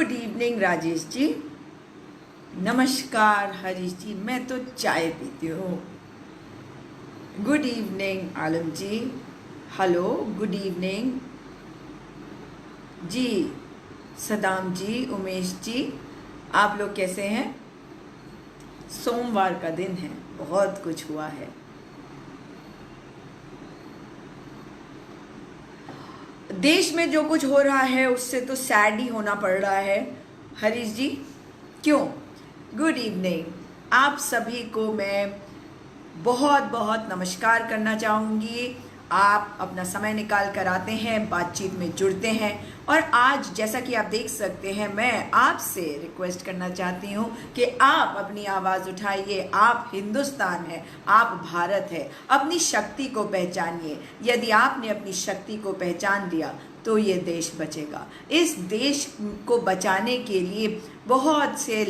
Good evening Rajesh ji. नमस्कार हरीश जी, मैं तो चाय पीती हूँ। गुड इवनिंग आलम जी। हेलो, गुड इवनिंग जी। सदाम जी, उमेश जी, आप लोग कैसे हैं? सोमवार का दिन है, बहुत कुछ हुआ है। देश में जो कुछ हो रहा है उससे तो सैड ही होना पड़ रहा है हरीश जी। क्यों? गुड इवनिंग आप सभी को मैं बहुत बहुत नमस्कार करना चाहूँगी। आप अपना समय निकाल कर आते हैं, बातचीत में जुड़ते हैं। और आज जैसा कि आप देख सकते हैं, मैं आपसे रिक्वेस्ट करना चाहती हूँ कि आप अपनी आवाज़ उठाइए। आप हिंदुस्तान है, आप भारत है, अपनी शक्ति को पहचानिए। यदि आपने अपनी शक्ति को पहचान लिया तो ये देश बचेगा। इस देश को बचाने के लिए बहुत से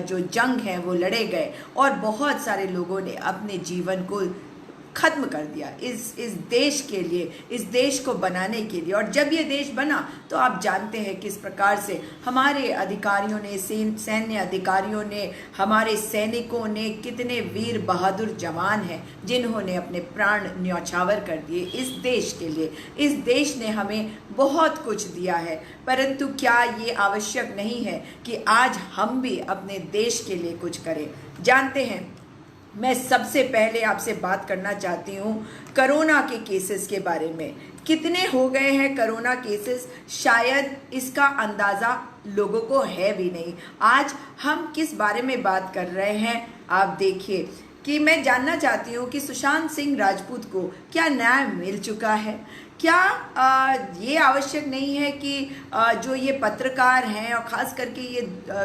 जो जंग है वो लड़े गए और बहुत सारे लोगों ने अपने जीवन को खत्म कर दिया इस देश के लिए, इस देश को बनाने के लिए। और जब ये देश बना तो आप जानते हैं किस प्रकार से हमारे अधिकारियों ने, सैन्य अधिकारियों ने, हमारे सैनिकों ने, कितने वीर बहादुर जवान हैं जिन्होंने अपने प्राण न्यौछावर कर दिए इस देश के लिए। इस देश ने हमें बहुत कुछ दिया है, परंतु क्या ये आवश्यक नहीं है कि आज हम भी अपने देश के लिए कुछ करें? जानते हैं, मैं सबसे पहले आपसे बात करना चाहती हूँ कोरोना के केसेस के बारे में। कितने हो गए हैं कोरोना केसेस, शायद इसका अंदाज़ा लोगों को है भी नहीं। आज हम किस बारे में बात कर रहे हैं आप देखिए कि मैं जानना चाहती हूँ कि सुशांत सिंह राजपूत को क्या न्याय मिल चुका है? क्या ये आवश्यक नहीं है कि जो ये पत्रकार हैं और ख़ास करके ये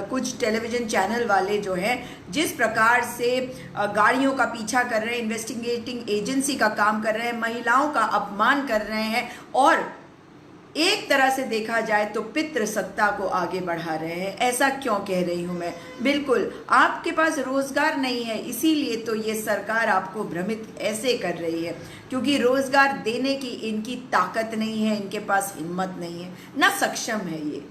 कुछ टेलीविज़न चैनल वाले जो हैं, जिस प्रकार से गाड़ियों का पीछा कर रहे हैं, इन्वेस्टिगेटिंग एजेंसी का काम कर रहे हैं, महिलाओं का अपमान कर रहे हैं और एक तरह से देखा जाए तो पितृसत्ता को आगे बढ़ा रहे हैं। ऐसा क्यों कह रही हूँ मैं? बिल्कुल, आपके पास रोजगार नहीं है, इसीलिए तो ये सरकार आपको भ्रमित ऐसे कर रही है, क्योंकि रोजगार देने की इनकी ताकत नहीं है, इनके पास हिम्मत नहीं है, ना सक्षम है ये।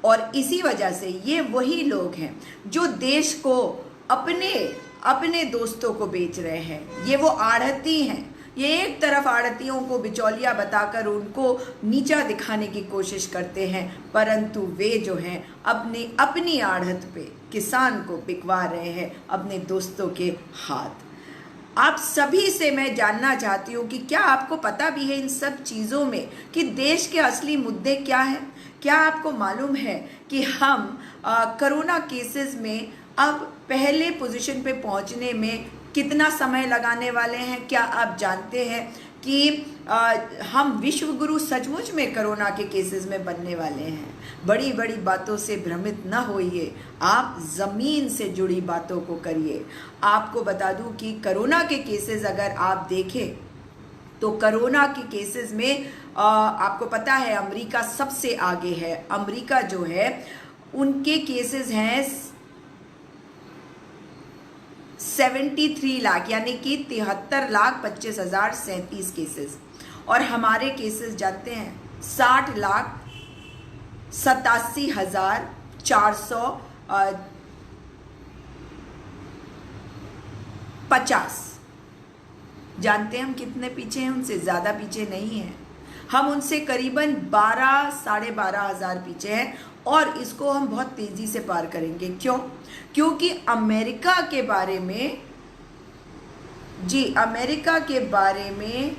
और इसी वजह से ये वही लोग हैं जो देश को अपने दोस्तों को बेच रहे हैं। ये वो आढ़ती हैं। ये एक तरफ आड़तियों को बिचौलिया बताकर उनको नीचा दिखाने की कोशिश करते हैं, परंतु वे जो हैं अपनी आड़त पे किसान को बिकवा रहे हैं अपने दोस्तों के हाथ। आप सभी से मैं जानना चाहती हूँ कि क्या आपको पता भी है इन सब चीज़ों में कि देश के असली मुद्दे क्या हैं? क्या आपको मालूम है कि हम कोरोना केसेस में अब पहले पोजीशन पे पहुँचने में कितना समय लगाने वाले हैं? क्या आप जानते हैं कि हम विश्व गुरु सचमुच में कोरोना के केसेस में बनने वाले हैं? बड़ी बड़ी बातों से भ्रमित न होइए, आप ज़मीन से जुड़ी बातों को करिए। आपको बता दूं कि कोरोना के केसेस अगर आप देखें तो कोरोना के केसेस में आपको पता है अमेरिका सबसे आगे है। अमेरिका जो है उनके केसेस हैं 73 लाख, यानी कि 73,25,037 केसेस। और हमारे केसेस जानते हैं 60,87,450। जानते हैं हम कितने पीछे हैं? उनसे ज़्यादा पीछे नहीं हैं। हम उनसे करीबन 12-12,500 पीछे हैं और इसको हम बहुत तेज़ी से पार करेंगे। क्यों? क्योंकि अमेरिका के बारे में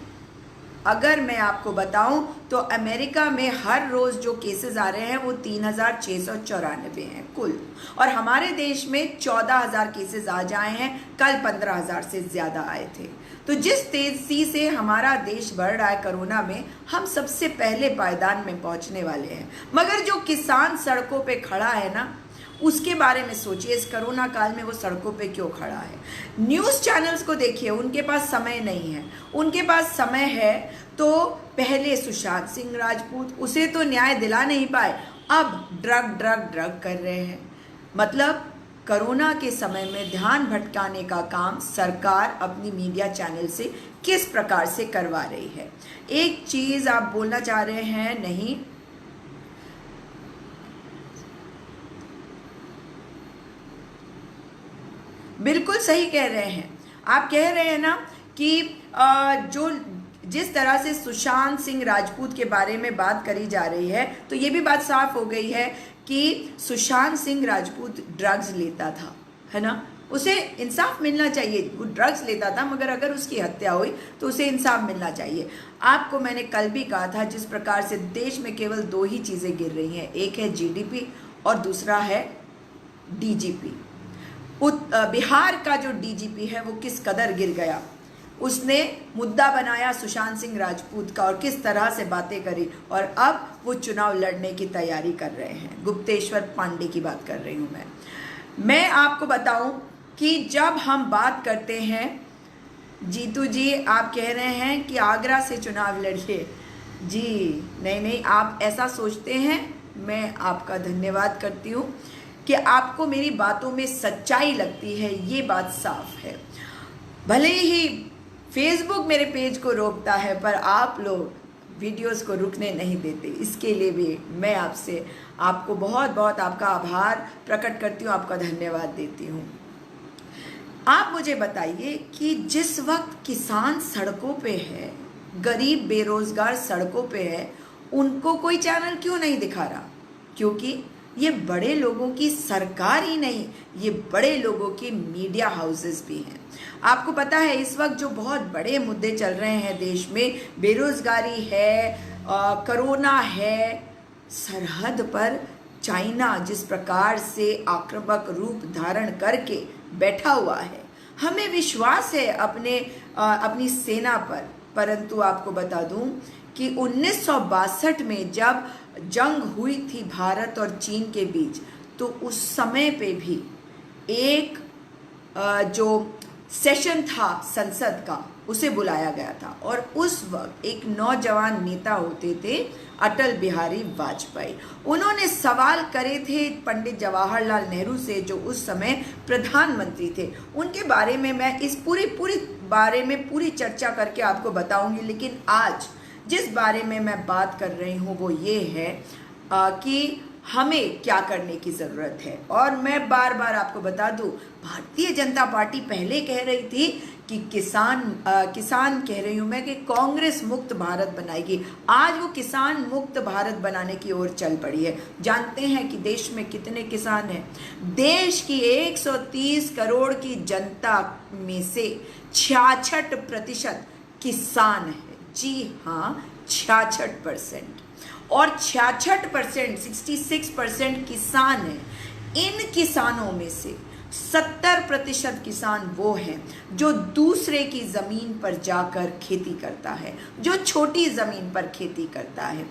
अगर मैं आपको बताऊं तो अमेरिका में हर रोज़ जो केसेस आ रहे हैं वो 3,694 हैं कुल, और हमारे देश में 14,000 केसेस आ जाए हैं। कल 15,000 से ज़्यादा आए थे। तो जिस तेज़ी से हमारा देश बढ़ रहा है कोरोना में, हम सबसे पहले पायदान में पहुंचने वाले हैं। मगर जो किसान सड़कों पे खड़ा है ना, उसके बारे में सोचिए। इस कोरोना काल में वो सड़कों पे क्यों खड़ा है? न्यूज़ चैनल्स को देखिए, उनके पास समय नहीं है। उनके पास समय है तो पहले सुशांत सिंह राजपूत, उसे तो न्याय दिला नहीं पाए, अब ड्रग कर रहे हैं। मतलब कोरोना के समय में ध्यान भटकाने का काम सरकार अपनी मीडिया चैनल से किस प्रकार से करवा रही है। एक चीज़ आप बोलना चाह रहे हैं, नहीं बिल्कुल सही कह रहे हैं। आप कह रहे हैं ना कि जो जिस तरह से सुशांत सिंह राजपूत के बारे में बात करी जा रही है, तो ये भी बात साफ हो गई है कि सुशांत सिंह राजपूत ड्रग्स लेता था, है ना। उसे इंसाफ मिलना चाहिए। वो ड्रग्स लेता था, मगर अगर उसकी हत्या हुई तो उसे इंसाफ मिलना चाहिए। आपको मैंने कल भी कहा था, जिस प्रकार से देश में केवल 2 ही चीज़ें गिर रही हैं, एक है जीडीपी और दूसरा है डीजीपी। बिहार का जो डीजीपी है वो किस कदर गिर गया। उसने मुद्दा बनाया सुशांत सिंह राजपूत का और किस तरह से बातें करी, और अब वो चुनाव लड़ने की तैयारी कर रहे हैं। गुप्तेश्वर पांडे की बात कर रही हूँ मैं आपको बताऊं कि जब हम बात करते हैं, जीतू जी आप कह रहे हैं कि आगरा से चुनाव लड़िए। जी नहीं, आप ऐसा सोचते हैं, मैं आपका धन्यवाद करती हूँ कि आपको मेरी बातों में सच्चाई लगती है, ये बात साफ है। भले ही फेसबुक मेरे पेज को रोकता है, पर आप लोग वीडियोस को रुकने नहीं देते। इसके लिए भी मैं आपको बहुत बहुत आपका आभार प्रकट करती हूँ, आपका धन्यवाद देती हूँ। आप मुझे बताइए कि जिस वक्त किसान सड़कों पे है, गरीब बेरोजगार सड़कों पे है, उनको कोई चैनल क्यों नहीं दिखा रहा? क्योंकि ये बड़े लोगों की सरकार ही नहीं, ये बड़े लोगों की मीडिया हाउसेस भी हैं। आपको पता है इस वक्त जो बहुत बड़े मुद्दे चल रहे हैं देश में, बेरोजगारी है, कोरोना है, सरहद पर चाइना जिस प्रकार से आक्रामक रूप धारण करके बैठा हुआ है, हमें विश्वास है अपनी सेना पर। परंतु आपको बता दूं कि 1962 में जब जंग हुई थी भारत और चीन के बीच, तो उस समय पे भी एक जो सेशन था संसद का, उसे बुलाया गया था, और उस वक्त एक नौजवान नेता होते थे अटल बिहारी वाजपेयी। उन्होंने सवाल करे थे पंडित जवाहरलाल नेहरू से, जो उस समय प्रधानमंत्री थे। उनके बारे में मैं इस पूरी बारे में पूरी चर्चा करके आपको बताऊंगी, लेकिन आज जिस बारे में मैं बात कर रही हूँ वो ये है कि हमें क्या करने की ज़रूरत है। और मैं बार बार आपको बता दूं, भारतीय जनता पार्टी पहले कह रही थी कि किसान कह रही हूं मैं कि कांग्रेस मुक्त भारत बनाएगी। आज वो किसान मुक्त भारत बनाने की ओर चल पड़ी है। जानते हैं कि देश में कितने किसान हैं? देश की 130 करोड़ की जनता में से 66% किसान है। जी हाँ, 66%। और 66%, 66% किसान है। इन किसानों में से 70% किसान वो हैं जो दूसरे की ज़मीन पर जाकर खेती करता है, जो छोटी ज़मीन पर खेती करता है।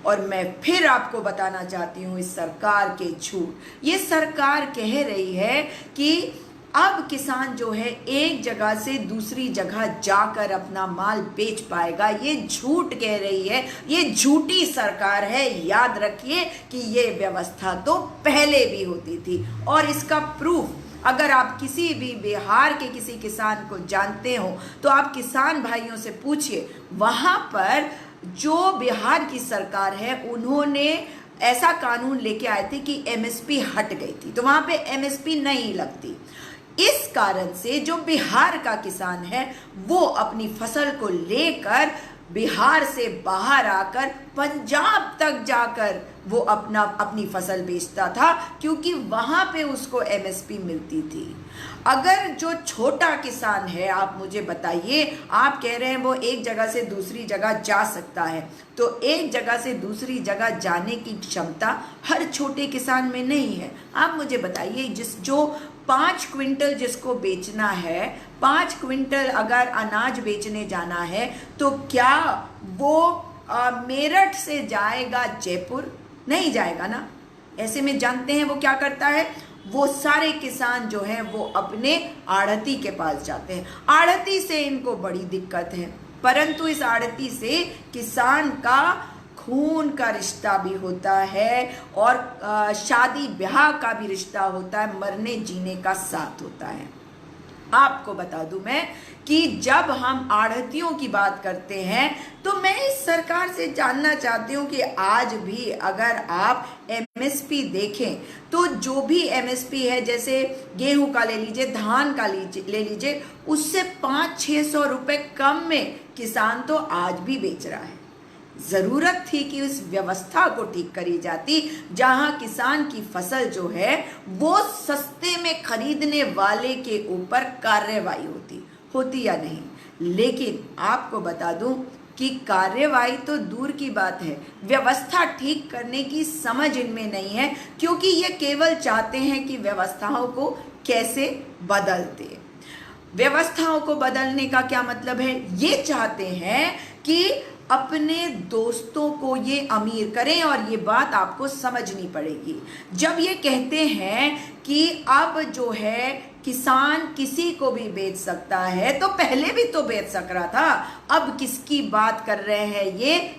और मैं फिर आपको बताना चाहती हूँ इस सरकार के झूठ। ये सरकार कह रही है कि अब किसान जो है एक जगह से दूसरी जगह जाकर अपना माल बेच पाएगा। ये झूठ कह रही है, ये झूठी सरकार है। याद रखिए कि ये व्यवस्था तो पहले भी होती थी, और इसका प्रूफ अगर आप किसी भी बिहार के किसी किसान को जानते हो तो आप किसान भाइयों से पूछिए। वहां पर जो बिहार की सरकार है, उन्होंने ऐसा कानून लेके आए थे कि एमएसपी हट गई थी, तो वहां पे एमएसपी नहीं लगती। इस कारण से जो बिहार का किसान है वो अपनी फसल को लेकर बिहार से बाहर आकर पंजाब तक जाकर वो अपनी फसल बेचता था, क्योंकि वहां पे उसको एमएसपी मिलती थी। अगर जो छोटा किसान है, आप मुझे बताइए, आप कह रहे हैं वो एक जगह से दूसरी जगह जा सकता है, तो एक जगह से दूसरी जगह जाने की क्षमता हर छोटे किसान में नहीं है। आप मुझे बताइए, जो 5 क्विंटल जिसको बेचना है, 5 क्विंटल अगर अनाज बेचने जाना है, तो क्या वो मेरठ से जाएगा जयपुर? नहीं जाएगा ना। ऐसे में जानते हैं वो क्या करता है? वो सारे किसान जो हैं वो अपने आढ़ती के पास जाते हैं। आढ़ती से इनको बड़ी दिक्कत है, परंतु इस आढ़ती से किसान का खून का रिश्ता भी होता है, और शादी ब्याह का भी रिश्ता होता है, मरने जीने का साथ होता है। आपको बता दूं मैं कि जब हम आढ़तियों की बात करते हैं तो मैं इस सरकार से जानना चाहती हूं कि आज भी अगर आप एमएसपी देखें तो जो भी एमएसपी है, जैसे गेहूं का ले लीजिए, धान का ले लीजिए, उससे 500-600 रुपए कम में किसान तो आज भी बेच रहा है। जरूरत थी कि उस व्यवस्था को ठीक करी जाती जहां किसान की फसल जो है वो सस्ते में खरीदने वाले के ऊपर कार्रवाई होती या नहीं। लेकिन आपको बता दूं कि कार्रवाई तो दूर की बात है, व्यवस्था ठीक करने की समझ इनमें नहीं है, क्योंकि ये केवल चाहते हैं कि व्यवस्थाओं को कैसे बदलते। व्यवस्थाओं को बदलने का क्या मतलब है? ये चाहते हैं कि अपने दोस्तों को ये अमीर करें, और ये बात आपको समझनी पड़ेगी। जब ये कहते हैं कि अब जो है किसान किसी को भी बेच सकता है, तो पहले भी तो बेच सक रहा था। अब किसकी बात कर रहे हैं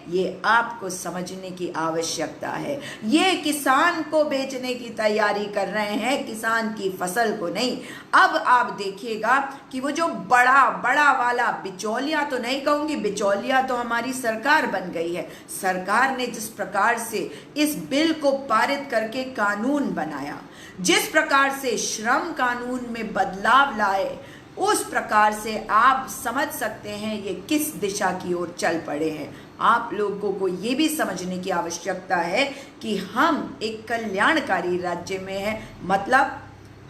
ये आपको समझने की आवश्यकता है। ये किसान को बेचने की तैयारी कर रहे हैं, किसान की फसल को नहीं। अब आप देखिएगा कि वो जो बड़ा वाला बिचौलिया, तो नहीं कहूंगी बिचौलिया, तो हमारी सरकार बन गई है। सरकार ने जिस प्रकार से इस बिल को पारित करके कानून बनाया, जिस प्रकार से श्रम कानून में बदलाव लाए, उस प्रकार से आप समझ सकते हैं ये किस दिशा की ओर चल पड़े हैं। आप लोगों को ये भी समझने की आवश्यकता है कि हम एक कल्याणकारी राज्य में हैं, मतलब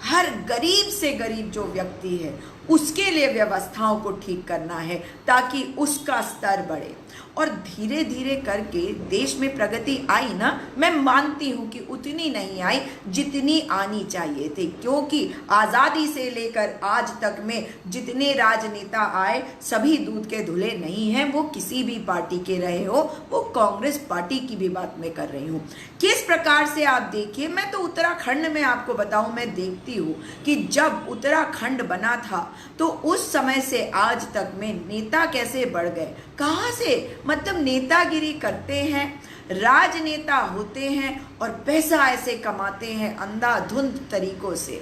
हर गरीब से गरीब जो व्यक्ति है उसके लिए व्यवस्थाओं को ठीक करना है ताकि उसका स्तर बढ़े। और धीरे धीरे करके देश में प्रगति आई ना, मैं मानती हूं कि उतनी नहीं आई जितनी आनी चाहिए थी, क्योंकि आज़ादी से लेकर आज तक में जितने राजनेता आए सभी दूध के धुले नहीं हैं। वो किसी भी पार्टी के रहे हो, वो कांग्रेस पार्टी की भी बात मैं कर रही हूँ। किस प्रकार से आप देखिए, मैं तो उत्तराखंड में आपको बताऊं, मैं देखती हूँ कि जब उत्तराखंड बना था तो उस समय से आज तक में नेता कैसे बढ़ गए, कहाँ से, मतलब नेतागिरी करते हैं, राजनेता होते हैं और पैसा ऐसे कमाते हैं अंधाधुंध तरीकों से।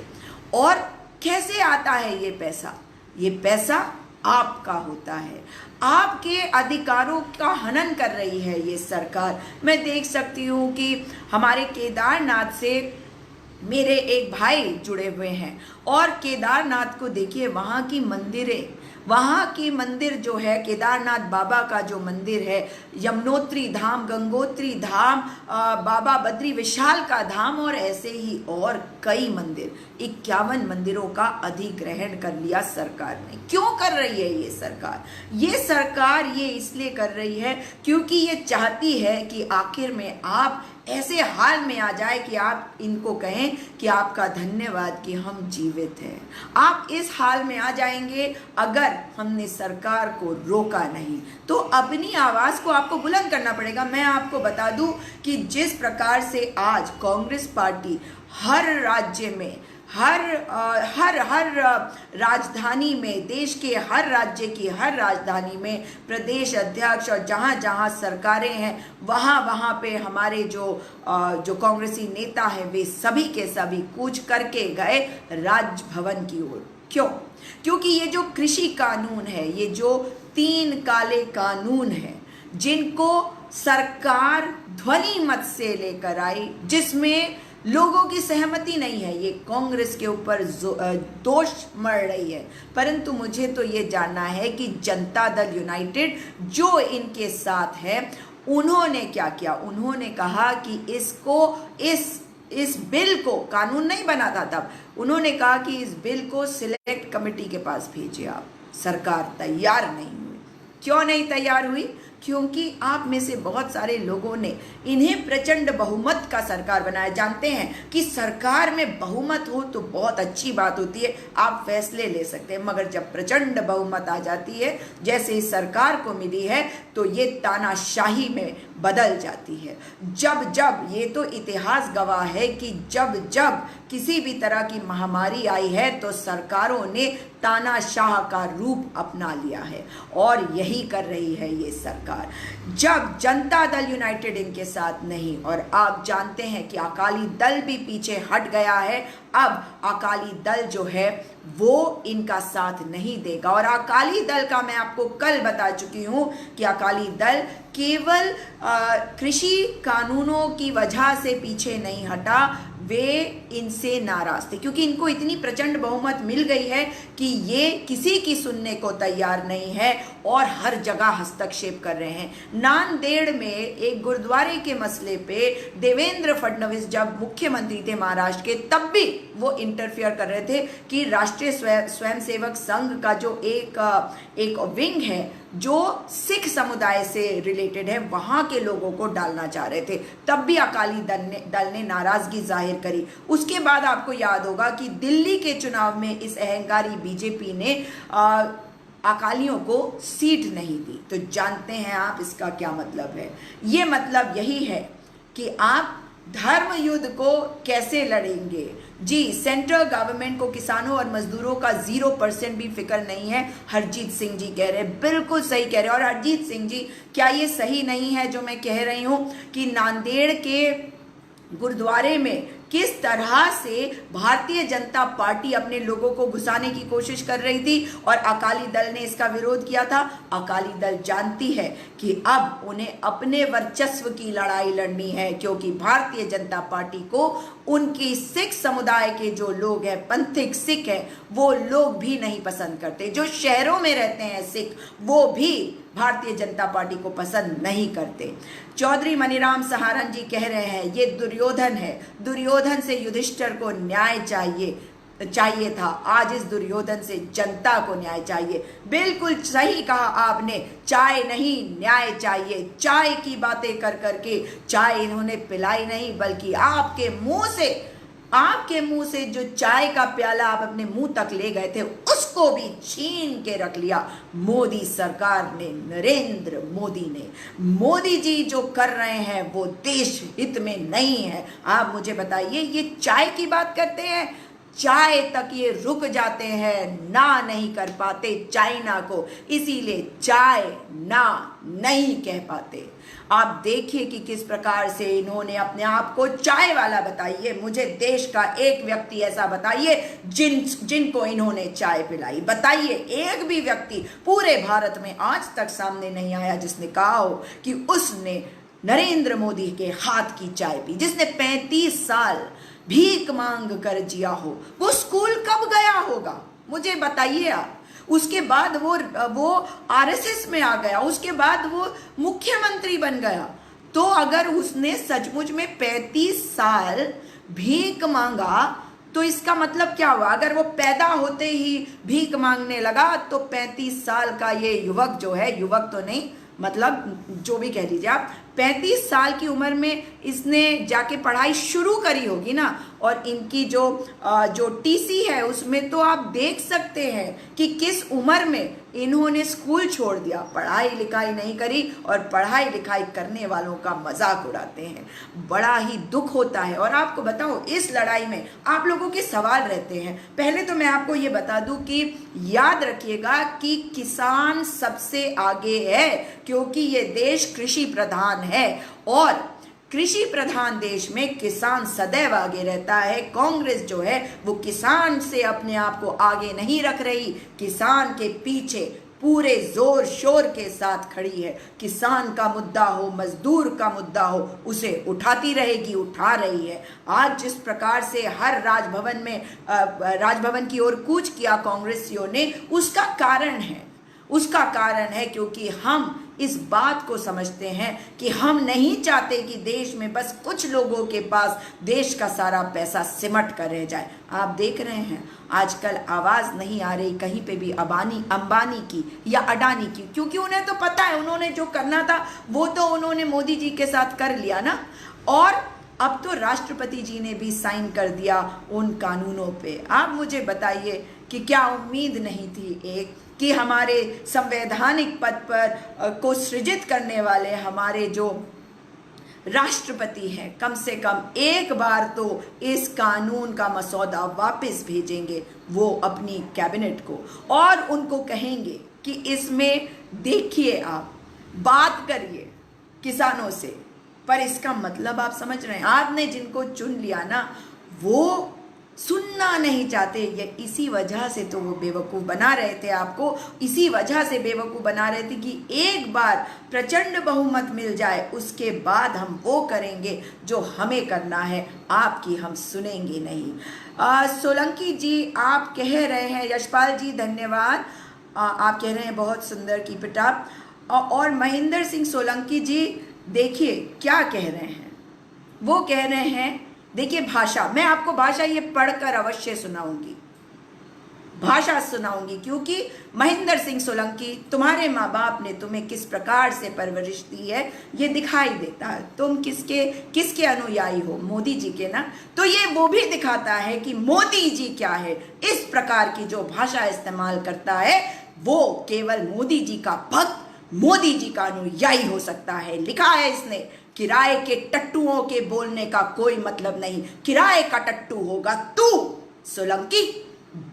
और कैसे आता है ये पैसा? ये पैसा आपका होता है, आपके अधिकारों का हनन कर रही है ये सरकार। मैं देख सकती हूँ कि हमारे केदारनाथ से मेरे एक भाई जुड़े हुए हैं, और केदारनाथ को देखिए, वहाँ की मंदिरें, वहाँ की मंदिर जो है, केदारनाथ बाबा का जो मंदिर है, यमुनोत्री धाम, गंगोत्री धाम, बाबा बद्री विशाल का धाम, और ऐसे ही और कई मंदिर, 51 मंदिरों का अधिग्रहण कर लिया सरकार ने। क्यों कर रही है ये सरकार? ये सरकार ये इसलिए कर रही है क्योंकि ये चाहती है कि आखिर में आप ऐसे हाल में आ जाए कि आप इनको कहें कि आपका धन्यवाद कि हम जीवित हैं। आप इस हाल में आ जाएंगे अगर हमने सरकार को रोका नहीं, तो अपनी आवाज को आपको बुलंद करना पड़ेगा। मैं आपको बता दूं कि जिस प्रकार से आज कांग्रेस पार्टी हर राज्य में, हर राजधानी में, देश के हर राज्य की हर राजधानी में प्रदेश अध्यक्ष और जहाँ जहाँ सरकारें हैं वहाँ पे हमारे जो कांग्रेसी नेता हैं वे सभी के सभी कूच करके गए राजभवन की ओर। क्यों? क्योंकि ये जो कृषि कानून है, ये जो 3 काले कानून हैं जिनको सरकार ध्वनि मत से लेकर आई, जिसमें लोगों की सहमति नहीं है, ये कांग्रेस के ऊपर दोष मर रही है। परंतु मुझे तो ये जानना है कि जनता दल यूनाइटेड जो इनके साथ है, उन्होंने क्या किया? उन्होंने कहा कि इस बिल को, कानून नहीं बना था तब, उन्होंने कहा कि इस बिल को सिलेक्ट कमेटी के पास भेजिए आप। सरकार तैयार नहीं हुई। क्यों नहीं तैयार हुई? क्योंकि आप में से बहुत सारे लोगों ने इन्हें प्रचंड बहुमत का सरकार बनाया। जानते हैं कि सरकार में बहुमत हो तो बहुत अच्छी बात होती है, आप फैसले ले सकते हैं, मगर जब प्रचंड बहुमत आ जाती है जैसे इस सरकार को मिली है, तो ये तानाशाही में बदल जाती है। जब जब, ये तो इतिहास गवाह है कि जब जब किसी भी तरह की महामारी आई है तो सरकारों ने तानाशाह का रूप अपना लिया है, और यही कर रही है ये सरकार। जब जनता दल यूनाइटेड इनके साथ नहीं, और आप जानते हैं कि अकाली दल भी पीछे हट गया है, अब अकाली दल जो है वो इनका साथ नहीं देगा। और अकाली दल का मैं आपको कल बता चुकी हूं कि अकाली दल केवल कृषि कानूनों की वजह से पीछे नहीं हटा, वे इनसे नाराज थे क्योंकि इनको इतनी प्रचंड बहुमत मिल गई है कि ये किसी की सुनने को तैयार नहीं है और हर जगह हस्तक्षेप कर रहे हैं। नांदेड़ में एक गुरुद्वारे के मसले पे देवेंद्र फडणवीस जब मुख्यमंत्री थे महाराष्ट्र के, तब भी वो इंटरफियर कर रहे थे कि राष्ट्रीय स्वयंसेवक संघ का जो एक विंग है जो सिख समुदाय से रिलेटेड है, वहां के लोगों को डालना चाह रहे थे, तब भी अकाली दल ने नाराजगी जाहिर करी। उसके बाद आपको याद होगा कि दिल्ली के चुनाव में इस अहंकारी बीजेपी ने अकालियों को सीट नहीं दी। तो जानते हैं आप इसका क्या मतलब है? ये मतलब यही है कि आप धर्म युद्ध को कैसे लड़ेंगे। जी, सेंट्रल गवर्नमेंट को किसानों और मजदूरों का 0% भी फिक्र नहीं है, हरजीत सिंह जी कह रहे हैं, बिल्कुल सही कह रहे हैं। और हरजीत सिंह जी, क्या ये सही नहीं है जो मैं कह रही हूं कि नांदेड़ के गुरुद्वारे में किस तरह से भारतीय जनता पार्टी अपने लोगों को घुसाने की कोशिश कर रही थी और अकाली दल ने इसका विरोध किया था। अकाली दल जानती है कि अब उन्हें अपने वर्चस्व की लड़ाई लड़नी है, क्योंकि भारतीय जनता पार्टी को उनकी सिख समुदाय के जो लोग हैं, पंथिक सिख हैं, वो लोग भी नहीं पसंद करते। जो शहरों में रहते हैं सिख, वो भी भारतीय जनता पार्टी को पसंद नहीं करते। चौधरी मनीराम सहारन जी कह रहे हैं ये दुर्योधन है, दुर्योधन से युधिष्ठिर को न्याय चाहिए था, आज इस दुर्योधन से जनता को न्याय चाहिए। बिल्कुल सही कहा आपने, चाय नहीं न्याय चाहिए। चाय की बातें कर करके चाय इन्होंने पिलाई नहीं, बल्कि आपके मुंह से जो चाय का प्याला आप अपने मुंह तक ले गए थे, उसको भी छीन के रख लिया मोदी सरकार ने, नरेंद्र मोदी ने। मोदी जी जो कर रहे हैं वो देश हित में नहीं है। आप मुझे बताइए, ये चाय की बात करते हैं, चाय तक ये रुक जाते हैं, ना नहीं कर पाते चाइना को, इसीलिए चाय ना नहीं कह पाते। आप देखिए कि किस प्रकार से इन्होंने अपने आप को चाय वाला बताइए। मुझे देश का एक व्यक्ति ऐसा बताइए जिनको इन्होंने चाय पिलाई। बताइए, एक भी व्यक्ति पूरे भारत में आज तक सामने नहीं आया जिसने कहा हो कि उसने नरेंद्र मोदी के हाथ की चाय पी, जिसने 35 साल भीख मांग कर जिया हो। वो स्कूल कब गया होगा, मुझे बताइए आप। उसके बाद वो आरएसएस में आ गया, उसके बाद वो मुख्यमंत्री बन गया। तो अगर उसने सचमुच में 35 साल भीख मांगा तो इसका मतलब क्या हुआ? अगर वो पैदा होते ही भीख मांगने लगा तो 35 साल का ये युवक जो है, युवक तो नहीं, मतलब जो भी कह लीजिए आप, 35 साल की उम्र में इसने जाके पढ़ाई शुरू करी होगी ना। और इनकी जो टीसी है उसमें तो आप देख सकते हैं कि किस उम्र में इन्होंने स्कूल छोड़ दिया, पढ़ाई लिखाई नहीं करी, और पढ़ाई लिखाई करने वालों का मजाक उड़ाते हैं। बड़ा ही दुख होता है। और आपको बताऊं, इस लड़ाई में आप लोगों के सवाल रहते हैं। पहले तो मैं आपको ये बता दूं कि याद रखिएगा कि किसान सबसे आगे है, क्योंकि ये देश कृषि प्रधान है, और कृषि प्रधान देश में किसान सदैव आगे रहता है। कांग्रेस जो है वो किसान से अपने आप को आगे नहीं रख रही, किसान के पीछे पूरे जोर शोर के साथ खड़ी है। किसान का मुद्दा हो, मजदूर का मुद्दा हो, उसे उठाती रहेगी, उठा रही है। आज जिस प्रकार से हर राजभवन की ओर कूच किया कांग्रेसियों ने, उसका कारण है क्योंकि हम इस बात को समझते हैं कि हम नहीं चाहते कि देश में बस कुछ लोगों के पास देश का सारा पैसा सिमट कर रह जाए। आप देख रहे हैं आजकल आवाज नहीं आ रही कहीं पे भी अंबानी की या अडानी की, क्योंकि उन्हें तो पता है उन्होंने जो करना था वो तो उन्होंने मोदी जी के साथ कर लिया ना। और अब तो राष्ट्रपति जी ने भी साइन कर दिया उन कानूनों पे। आप मुझे बताइए कि क्या उम्मीद नहीं थी एक कि हमारे संवैधानिक पद पर को सृजित करने वाले हमारे जो राष्ट्रपति हैं, कम से कम एक बार तो इस कानून का मसौदा वापस भेजेंगे वो अपनी कैबिनेट को, और उनको कहेंगे कि इसमें देखिए, आप बात करिए किसानों से। पर इसका मतलब आप समझ रहे हैं, आपने जिनको चुन लिया ना, वो सुनना नहीं चाहते। ये इसी वजह से तो वो बेवकूफ़ बना रहे थे आपको, इसी वजह से बेवकूफ़ बना रहे थे कि एक बार प्रचंड बहुमत मिल जाए, उसके बाद हम वो करेंगे जो हमें करना है, आपकी हम सुनेंगे नहीं। सोलंकी जी आप कह रहे हैं, यशपाल जी धन्यवाद, आप कह रहे हैं बहुत सुंदर, कीप इट अप। और महेंद्र सिंह सोलंकी जी देखिए क्या कह रहे हैं, वो कह रहे हैं, देखिए भाषा, मैं आपको भाषा ये पढ़कर अवश्य सुनाऊंगी, भाषा सुनाऊंगी, क्योंकि महेंद्र सिंह सोलंकी, तुम्हारे माँ बाप ने तुम्हें किस प्रकार से परवरिश दी है ये दिखाई देता है। तुम किसके अनुयायी हो, मोदी जी के ना, तो ये वो भी दिखाता है कि मोदी जी क्या है। इस प्रकार की जो भाषा इस्तेमाल करता है वो केवल मोदी जी का भक्त, मोदी जी का अनुयायी हो सकता है। लिखा है इसने, किराए के टट्टुओं के बोलने का कोई मतलब नहीं, किराए का टट्टू होगा तू सोलंकी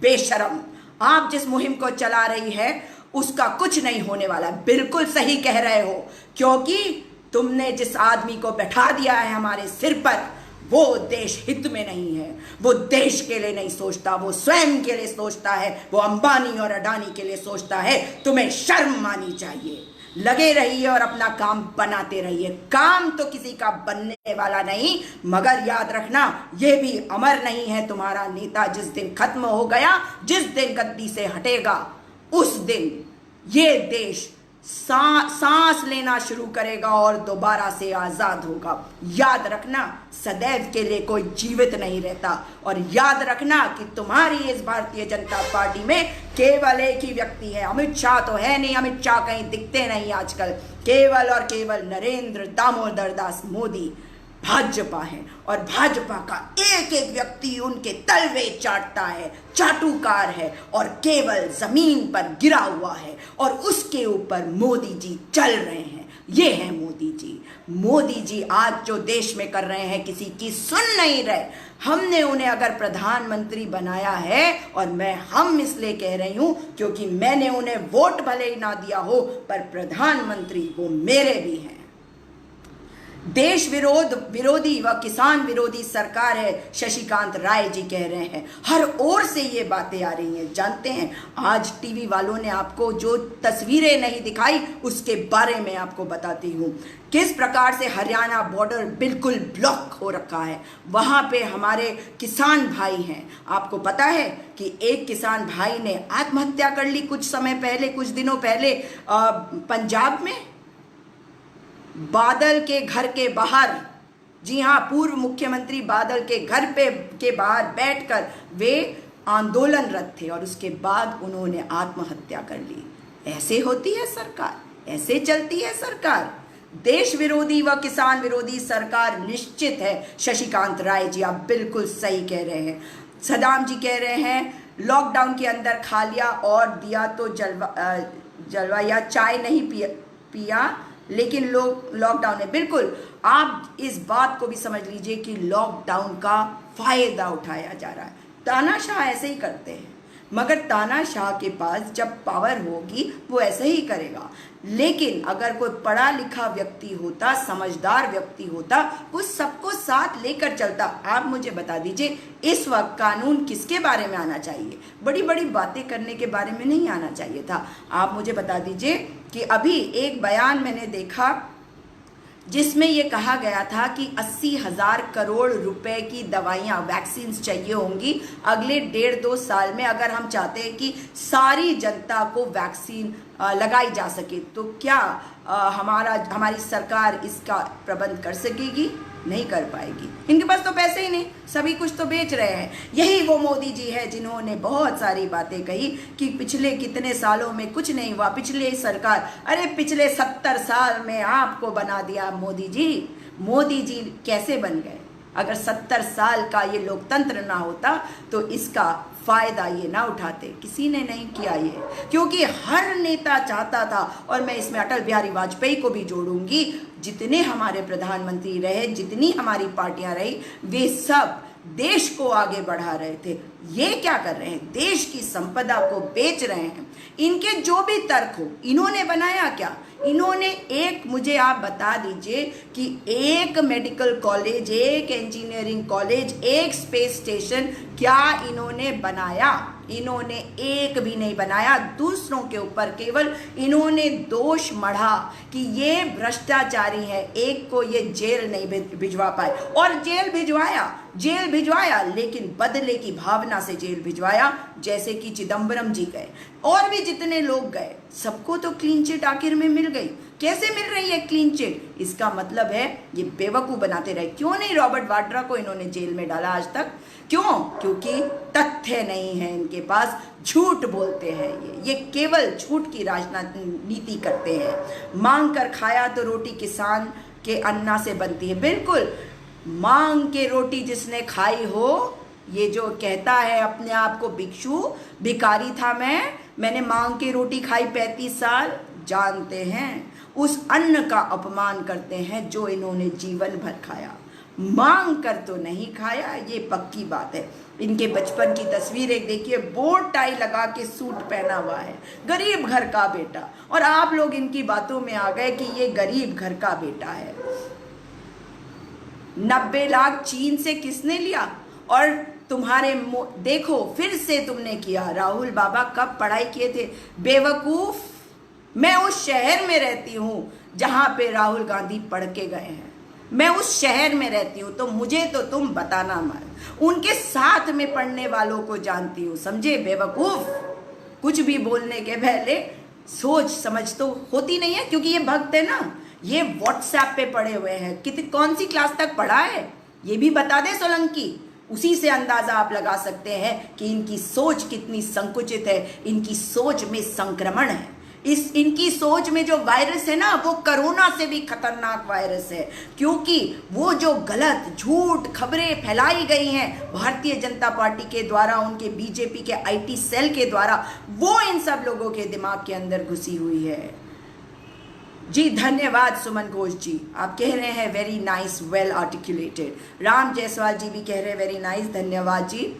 बेशरम। आप जिस मुहिम को चला रही है उसका कुछ नहीं होने वाला, बिल्कुल सही कह रहे हो, क्योंकि तुमने जिस आदमी को बैठा दिया है हमारे सिर पर, वो देश हित में नहीं है, वो देश के लिए नहीं सोचता, वो स्वयं के लिए सोचता है, वो अंबानी और अडानी के लिए सोचता है। तुम्हें शर्म आनी चाहिए। लगे रहिए और अपना काम बनाते रहिए, काम तो किसी का बनने वाला नहीं, मगर याद रखना ये भी अमर नहीं है तुम्हारा नेता। जिस दिन खत्म हो गया, जिस दिन गद्दी से हटेगा, उस दिन ये देश सांस लेना शुरू करेगा और दोबारा से आजाद होगा। याद रखना, सदैव के लिए कोई जीवित नहीं रहता। और याद रखना कि तुम्हारी इस भारतीय जनता पार्टी में केवल एक ही व्यक्ति है, अमित शाह तो है नहीं, अमित शाह कहीं दिखते नहीं आजकल, केवल और केवल नरेंद्र दामोदर दास मोदी भाजपा है। और भाजपा का एक एक व्यक्ति उनके तलवे चाटता है, चाटुकार है और केवल जमीन पर गिरा हुआ है, और उसके ऊपर मोदी जी चल रहे हैं। ये है मोदी जी। मोदी जी आज जो देश में कर रहे हैं किसी की सुन नहीं रहे। हमने उन्हें अगर प्रधानमंत्री बनाया है, और मैं हम इसलिए कह रही हूं क्योंकि मैंने उन्हें वोट भले ही ना दिया हो, पर प्रधानमंत्री वो मेरे भी हैं। देश विरोधी व किसान विरोधी सरकार है, शशिकांत राय जी कह रहे हैं। हर ओर से ये बातें आ रही हैं। जानते हैं, आज टीवी वालों ने आपको जो तस्वीरें नहीं दिखाई उसके बारे में आपको बताती हूँ। किस प्रकार से हरियाणा बॉर्डर बिल्कुल ब्लॉक हो रखा है, वहाँ पे हमारे किसान भाई हैं। आपको पता है कि एक किसान भाई ने आत्महत्या कर ली कुछ समय पहले, कुछ दिनों पहले पंजाब में, बादल के घर के बाहर। जी हाँ, पूर्व मुख्यमंत्री बादल के घर के बाहर बैठकर वे आंदोलनरत थे और उसके बाद उन्होंने आत्महत्या कर ली। ऐसे होती है सरकार, ऐसे चलती है सरकार। देश विरोधी व किसान विरोधी सरकार निश्चित है। शशिकांत राय जी आप बिल्कुल सही कह रहे हैं। सदाम जी कह रहे हैं लॉकडाउन के अंदर खा लिया और दिया तो जलवा या चाय नहीं पिया लेकिन लोग लॉकडाउन है। बिल्कुल, आप इस बात को भी समझ लीजिए कि लॉकडाउन का फायदा उठाया जा रहा है। तानाशाह ऐसे ही करते हैं, मगर तानाशाह के पास जब पावर होगी वो ऐसे ही करेगा। लेकिन अगर कोई पढ़ा लिखा व्यक्ति होता, समझदार व्यक्ति होता, वो सबको साथ लेकर चलता। आप मुझे बता दीजिए, इस वक्त कानून किसके बारे में आना चाहिए? बड़ी बड़ी बातें करने के बारे में नहीं आना चाहिए था। आप मुझे बता दीजिए कि अभी एक बयान मैंने देखा जिसमें ये कहा गया था कि 80,000 करोड़ रुपए की दवाइयाँ, वैक्सीन चाहिए होंगी अगले 1.5-2 साल में, अगर हम चाहते हैं कि सारी जनता को वैक्सीन लगाई जा सके। तो क्या हमारी सरकार इसका प्रबंध कर सकेगी? नहीं कर पाएगी। इनके पास तो पैसे ही नहीं, सभी कुछ तो बेच रहे हैं। यही वो मोदी जी है जिन्होंने बहुत सारी बातें कही कि पिछले कितने सालों में कुछ नहीं हुआ, पिछले सरकार, अरे पिछले 70 साल में आपको बना दिया मोदी जी। मोदी जी कैसे बन गए? अगर 70 साल का ये लोकतंत्र ना होता तो इसका फायदा ये ना उठाते। किसी ने नहीं किया ये, क्योंकि हर नेता चाहता था, और मैं इसमें अटल बिहारी वाजपेयी को भी जोड़ूंगी, जितने हमारे प्रधानमंत्री रहे, जितनी हमारी पार्टियां रही, वे सब देश को आगे बढ़ा रहे थे। ये क्या कर रहे हैं? देश की संपदा को बेच रहे हैं। इनके जो भी तर्क हो, इन्होंने बनाया क्या? इन्होंने एक, मुझे आप बता दीजिए कि एक मेडिकल कॉलेज, एक इंजीनियरिंग कॉलेज, एक स्पेस स्टेशन क्या इन्होंने बनाया? इन्होंने एक भी नहीं बनाया। दूसरों के ऊपर केवल इन्होंने दोष मढ़ा कि ये भ्रष्टाचारी है, एक को ये जेल नहीं भिजवा पाए, और जेल भिजवाया, लेकिन बदले की भावना से जेल भिजवाया। जैसे कि चिदम्बरम जी गए, और भी जितने लोग गए, सबको तो क्लीन चिट आखिर में मिल गई। कैसे मिल रही है क्लीन चिट? इसका मतलब है ये बेवकूफ बनाते रहे। क्यों नहीं रॉबर्ट वाड्रा को इन्होंने जेल में डाला आज तक? क्यों? क्योंकि तथ्य नहीं है इनके पास, झूठ बोलते हैं ये केवल झूठ की राजनीति करते हैं। मांग कर खाया तो रोटी किसान के अन्ना से बनती है। बिल्कुल, मांग के रोटी जिसने खाई हो, ये जो कहता है अपने आप को भिक्षु, भिखारी था मैंने मांग के रोटी खाई 35 साल, जानते हैं उस अन्न का अपमान करते हैं जो इन्होंने जीवन भर खाया। मांग कर तो नहीं खाया, ये पक्की बात है। इनके बचपन की तस्वीर एक देखिए, बोट टाई लगा के सूट पहना हुआ है, गरीब घर का बेटा, और आप लोग इनकी बातों में आ गए कि ये गरीब घर का बेटा है। 90 लाख चीन से किसने लिया? और तुम्हारे देखो, फिर से तुमने किया। राहुल बाबा कब पढ़ाई किए थे? बेवकूफ, मैं उस शहर में रहती हूं जहां पे राहुल गांधी पढ़ के गए हैं। मैं उस शहर में रहती हूं, तो मुझे तो तुम बताना मत। उनके साथ में पढ़ने वालों को जानती हूं, समझे बेवकूफ। कुछ भी बोलने के पहले सोच समझ तो होती नहीं है, क्योंकि ये भक्त है ना, ये व्हाट्सएप पे पढ़े हुए हैं। कौन सी क्लास तक पढ़ा है ये भी बता दे सोलंकी। उसी से अंदाजा आप लगा सकते हैं कि इनकी सोच कितनी संकुचित है, इनकी सोच में संक्रमण है। इनकी सोच में जो वायरस है ना, वो कोरोना से भी खतरनाक वायरस है, क्योंकि वो जो गलत झूठ खबरें फैलाई गई हैं भारतीय जनता पार्टी के द्वारा, उनके बीजेपी के आईटी सेल के द्वारा, वो इन सब लोगों के दिमाग के अंदर घुसी हुई है। जी धन्यवाद सुमन घोष जी, आप कह रहे हैं very nice, well articulated. Ram Jaiswal ji भी कह रहे हैं वेरी नाइस, धन्यवाद जी।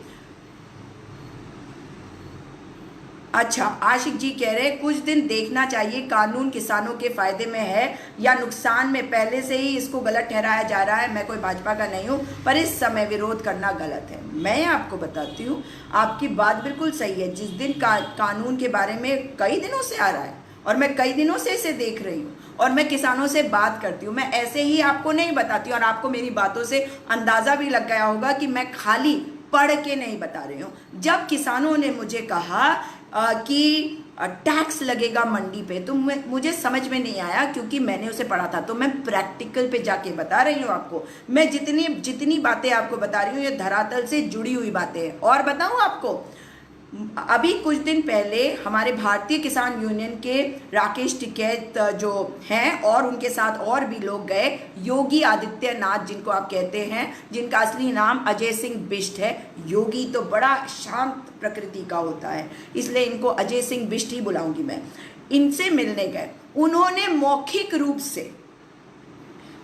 अच्छा, आशिक जी कह रहे हैं कुछ दिन देखना चाहिए, कानून किसानों के फायदे में है या नुकसान में, पहले से ही इसको गलत ठहराया जा रहा है। मैं कोई भाजपा का नहीं हूँ, पर इस समय विरोध करना गलत है। मैं आपको बताती हूँ, आपकी बात बिल्कुल सही है। जिस दिन कानून के बारे में कई दिनों से आ रहा है, और मैं कई दिनों से इसे देख रही हूँ, और मैं किसानों से बात करती हूँ, मैं ऐसे ही आपको नहीं बताती हूँ, और आपको मेरी बातों से अंदाजा भी लग गया होगा कि मैं खाली पढ़ के नहीं बता रही हूँ। जब किसानों ने मुझे कहा कि टैक्स लगेगा मंडी पे, तो मुझे समझ में नहीं आया, क्योंकि मैंने उसे पढ़ा था। तो मैं प्रैक्टिकल पे जाके बता रही हूँ आपको। मैं जितनी बातें आपको बता रही हूँ, ये धरातल से जुड़ी हुई बातें हैं। और बताऊँ आपको, अभी कुछ दिन पहले हमारे भारतीय किसान यूनियन के राकेश टिकैत जो हैं, और उनके साथ और भी लोग गए, योगी आदित्यनाथ जिनको आप कहते हैं, जिनका असली नाम अजय सिंह बिष्ट है। योगी तो बड़ा शांत प्रकृति का होता है, इसलिए इनको अजय सिंह बिष्ट ही बुलाऊंगी मैं। इनसे मिलने गए, उन्होंने मौखिक रूप से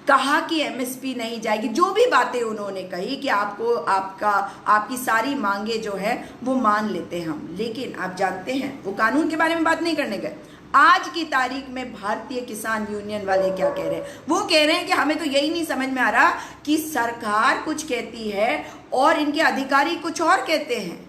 कहा कि एमएसपी नहीं जाएगी। जो भी बातें उन्होंने कही कि आपकी सारी मांगे जो है वो मान लेते हैं हम, लेकिन आप जानते हैं वो कानून के बारे में बात नहीं करने गए। आज की तारीख में भारतीय किसान यूनियन वाले क्या कह रहे हैं? वो कह रहे हैं कि हमें तो यही नहीं समझ में आ रहा कि सरकार कुछ कहती है और इनके अधिकारी कुछ और कहते हैं।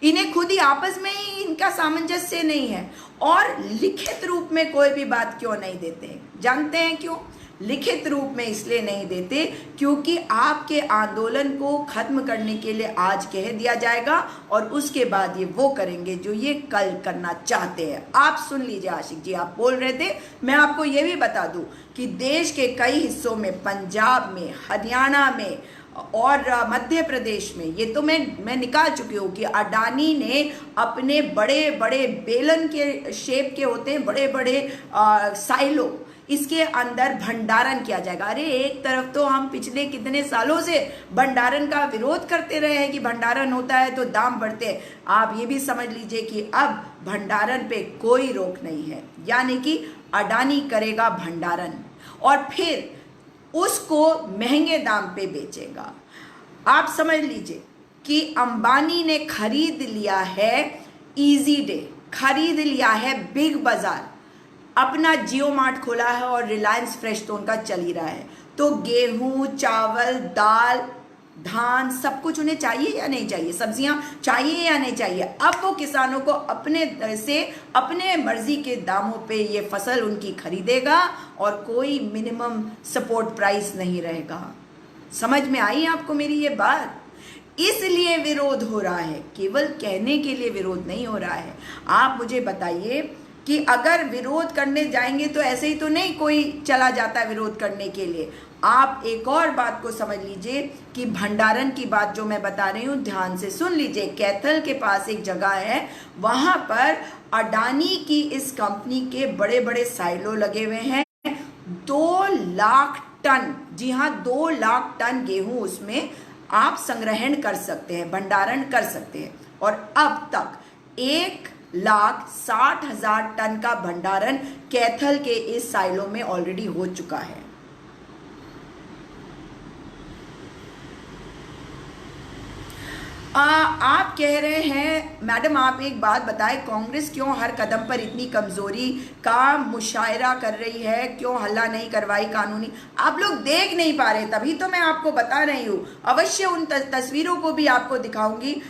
इन्हें खुद ही आपस में ही इनका सामंजस्य नहीं है, और लिखित रूप में कोई भी बात क्यों नहीं देते? जानते हैं क्यों लिखित रूप में? इसलिए नहीं देते क्योंकि आपके आंदोलन को खत्म करने के लिए आज कह दिया जाएगा, और उसके बाद ये वो करेंगे जो ये कल करना चाहते हैं। आप सुन लीजिए आशिक जी, आप बोल रहे थे, मैं आपको ये भी बता दूं कि देश के कई हिस्सों में, पंजाब में, हरियाणा में और मध्य प्रदेश में, ये तो मैं निकाल चुकी हूँ कि अडानी ने अपने बड़े बड़े बेलन के शेप के होते हैं, बड़े बड़े साइलो, इसके अंदर भंडारण किया जाएगा। अरे एक तरफ तो हम पिछले कितने सालों से भंडारण का विरोध करते रहे हैं कि भंडारण होता है तो दाम बढ़ते हैं। आप ये भी समझ लीजिए कि अब भंडारण पे कोई रोक नहीं है, यानी कि अडानी करेगा भंडारण और फिर उसको महंगे दाम पे बेचेगा। आप समझ लीजिए कि अंबानी ने खरीद लिया है इजी डे, खरीद लिया है बिग बाजार, अपना जियो मार्ट खोला है और रिलायंस फ्रेश तो उनका चल ही रहा है। तो गेहूं, चावल, दाल, धान सब कुछ उन्हें चाहिए या नहीं चाहिए, सब्जियां चाहिए या नहीं चाहिए। अब वो किसानों को अपने से अपने मर्जी के दामों पे ये फसल उनकी खरीदेगा और कोई मिनिमम सपोर्ट प्राइस नहीं रहेगा। समझ में आई आपको मेरी ये बात? इसलिए विरोध हो रहा है, केवल कहने के लिए विरोध नहीं हो रहा है। आप मुझे बताइए कि अगर विरोध करने जाएंगे तो ऐसे ही तो नहीं कोई चला जाता है विरोध करने के लिए। आप एक और बात को समझ लीजिए कि भंडारण की बात जो मैं बता रही हूं ध्यान से सुन लीजिए। कैथल के पास एक जगह है, वहां पर अडानी की इस कंपनी के बड़े बड़े साइलो लगे हुए हैं। 2 लाख टन, जी हाँ 2 लाख टन गेहूं उसमें आप संग्रहण कर सकते हैं, भंडारण कर सकते हैं। और अब तक 1,60,000 टन का भंडारण कैथल के इस साइलो में ऑलरेडी हो चुका है। आप कह रहे हैं मैडम आप एक बात बताएं, कांग्रेस क्यों हर कदम पर इतनी कमजोरी का मुशायरा कर रही है, क्यों हल्ला नहीं करवाई कानूनी? आप लोग देख नहीं पा रहे, तभी तो मैं आपको बता रही हूँ। अवश्य उन तस्वीरों को भी आपको दिखाऊंगी।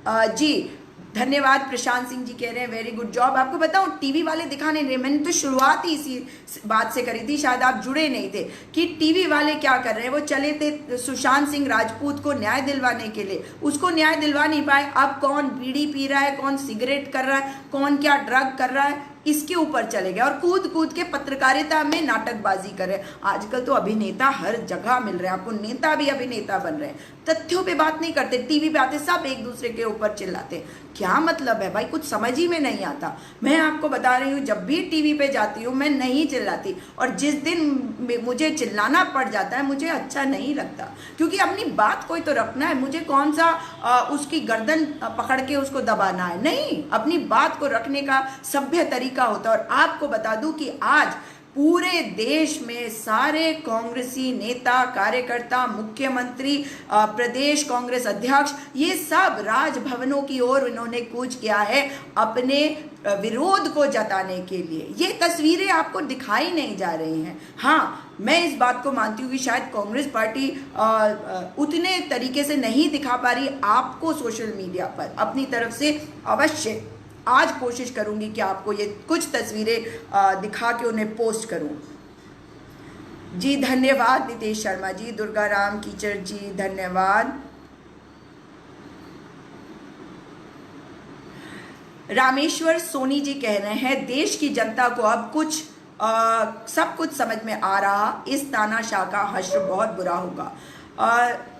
जी धन्यवाद। प्रशांत सिंह जी कह रहे हैं वेरी गुड जॉब। आपको बताऊं टीवी वाले दिखाने नहीं, मैंने तो शुरुआत ही इसी बात से करी थी, शायद आप जुड़े नहीं थे, कि टीवी वाले क्या कर रहे हैं। वो चले थे सुशांत सिंह राजपूत को न्याय दिलवाने के लिए, उसको न्याय दिलवा नहीं पाए। अब कौन बीड़ी पी रहा है, कौन सिगरेट कर रहा है, कौन क्या ड्रग कर रहा है, इसके ऊपर चले गए और कूद कूद के पत्रकारिता में नाटकबाजी कर रहे हैं। आजकल तो अभिनेता हर जगह मिल रहे हैं आपको, नेता भी अभिनेता बन रहे हैं, तथ्यों पे बात नहीं करते, टीवी पे आते सब एक दूसरे के ऊपर चिल्लाते। क्या मतलब है भाई, कुछ समझ ही में नहीं आता। मैं आपको बता रही हूँ जब भी टीवी पे जाती हूँ मैं नहीं चिल्लाती, और जिस दिन मुझे चिल्लाना पड़ जाता है मुझे अच्छा नहीं लगता, क्योंकि अपनी बात कोई तो रखना है। मुझे कौन सा उसकी गर्दन पकड़ के उसको दबाना है, नहीं, अपनी बात को रखने का सभ्य तरीका होता है। और आपको बता दूं कि आज पूरे देश में सारे कांग्रेसी नेता, कार्यकर्ता, मुख्यमंत्री, प्रदेश कांग्रेस अध्यक्ष, ये सब राजभवनों की ओर इन्होंने कूच किया है अपने विरोध को जताने के लिए। ये तस्वीरें आपको दिखाई नहीं जा रही हैं। हाँ, मैं इस बात को मानती हूँ कि शायद कांग्रेस पार्टी उतने तरीके से नहीं दिखा पा रही आपको सोशल मीडिया पर। अपनी तरफ से अवश्य आज कोशिश करूंगी कि आपको ये कुछ तस्वीरें दिखा के उन्हें पोस्ट करूं। जी धन्यवाद नितेश शर्मा जी, दुर्गा राम कीचड़ जी धन्यवाद। रामेश्वर सोनी जी कह रहे हैं देश की जनता को अब कुछ सब कुछ समझ में आ रहा, इस तानाशाह का हश्र बहुत बुरा होगा।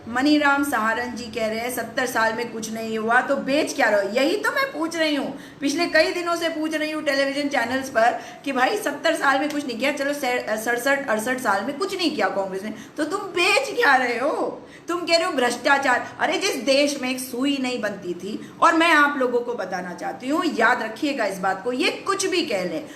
मनीराम सहारन जी कह रहे हैं 70 साल में कुछ नहीं हुआ तो बेच क्या रहे हो? यही तो मैं पूछ रही हूँ, पिछले कई दिनों से पूछ रही हूँ टेलीविजन चैनल्स पर कि भाई 70 साल में कुछ नहीं किया, चलो 67-68 साल में कुछ नहीं किया कांग्रेस ने, तो तुम बेच क्या रहे हो? तुम कह रहे हो भ्रष्टाचार। अरे जिस देश में एक सुई नहीं बनती थी, और मैं आप लोगों को बताना चाहती हूँ, याद रखिएगा इस बात को, ये कुछ भी कह लें,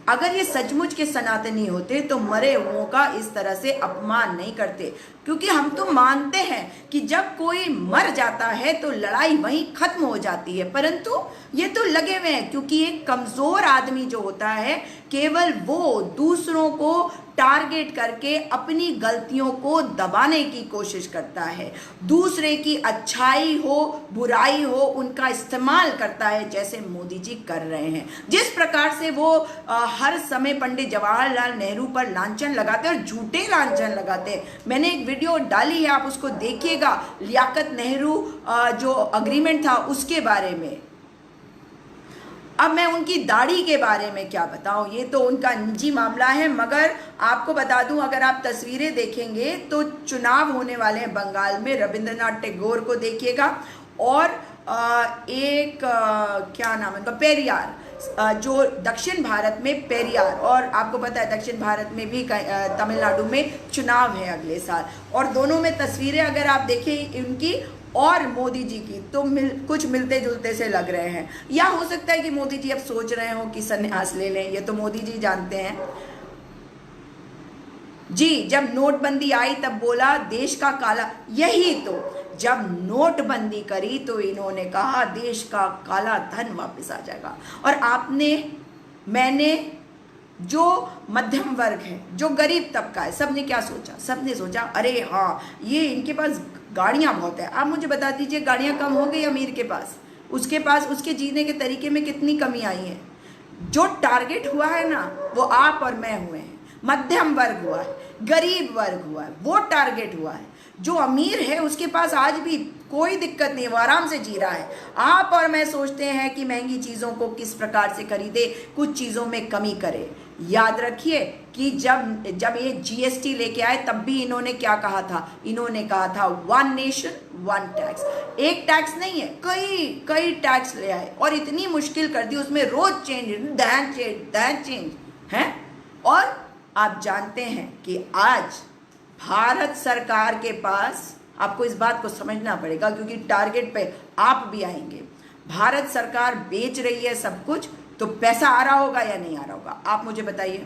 अगर ये सचमुच के सनातनी होते तो मरे हुओं का इस तरह से अपमान नहीं करते, क्योंकि हम तो मानते हैं कि जब कोई मर जाता है तो लड़ाई वहीं खत्म हो जाती है, परंतु ये तो लगे हुए हैं, क्योंकि एक कमजोर आदमी जो होता है केवल वो दूसरों को टारगेट करके अपनी गलतियों को दबाने की कोशिश करता है, दूसरे की अच्छाई हो बुराई हो उनका इस्तेमाल करता है, जैसे मोदी जी कर रहे हैं। जिस प्रकार से वो हर समय पंडित जवाहरलाल नेहरू पर लांछन लगाते हैं और झूठे लांछन लगाते हैं। मैंने एक वीडियो डाली है, आप उसको देखिएगा, लियाकत नेहरू जो अग्रीमेंट था उसके बारे में। अब मैं उनकी दाढ़ी के बारे में क्या बताऊं, ये तो उनका निजी मामला है, मगर आपको बता दूं अगर आप तस्वीरें देखेंगे तो चुनाव होने वाले हैं बंगाल में, रविंद्रनाथ टैगोर को देखिएगा और क्या नाम है उनका, पेरियार, जो दक्षिण भारत में पेरियार, और आपको पता है दक्षिण भारत में भी तमिलनाडु में चुनाव है अगले साल, और दोनों में तस्वीरें अगर आप देखें उनकी और मोदी जी की तो कुछ मिलते जुलते से लग रहे हैं। या हो सकता है कि मोदी जी अब सोच रहे हो कि संन्यास ले लें, ये तो मोदी जी जानते हैं जी। जब नोटबंदी आई तब बोला देश का काला, यही तो, जब नोटबंदी करी तो इन्होंने कहा देश का काला धन वापस आ जाएगा। और आपने, मैंने, जो मध्यम वर्ग है, जो गरीब तबका है, सबने क्या सोचा? सबने सोचा अरे हाँ ये इनके पास गाड़ियां बहुत है। आप मुझे बता दीजिए गाड़ियां कम हो गई अमीर के पास? उसके पास उसके जीने के तरीके में कितनी कमी आई है? जो टारगेट हुआ है ना वो आप और मैं हुए हैं, मध्यम वर्ग हुआ है, गरीब वर्ग हुआ है, वो टारगेट हुआ है। जो अमीर है उसके पास आज भी कोई दिक्कत नहीं है, वो आराम से जी रहा है। आप और मैं सोचते हैं कि महंगी चीज़ों को किस प्रकार से खरीदे, कुछ चीज़ों में कमी करे। याद रखिए कि जब ये जीएसटी लेके आए तब भी इन्होंने क्या कहा था? इन्होंने कहा था वन नेशन वन टैक्स। एक टैक्स नहीं है, कई टैक्स ले आए और इतनी मुश्किल कर दी, उसमें रोज चेंज, दैन चेंज है। और आप जानते हैं कि आज भारत सरकार के पास, आपको इस बात को समझना पड़ेगा क्योंकि टारगेट पे आप भी आएंगे, भारत सरकार बेच रही है सब कुछ, तो पैसा आ रहा होगा या नहीं आ रहा होगा? आप मुझे बताइए।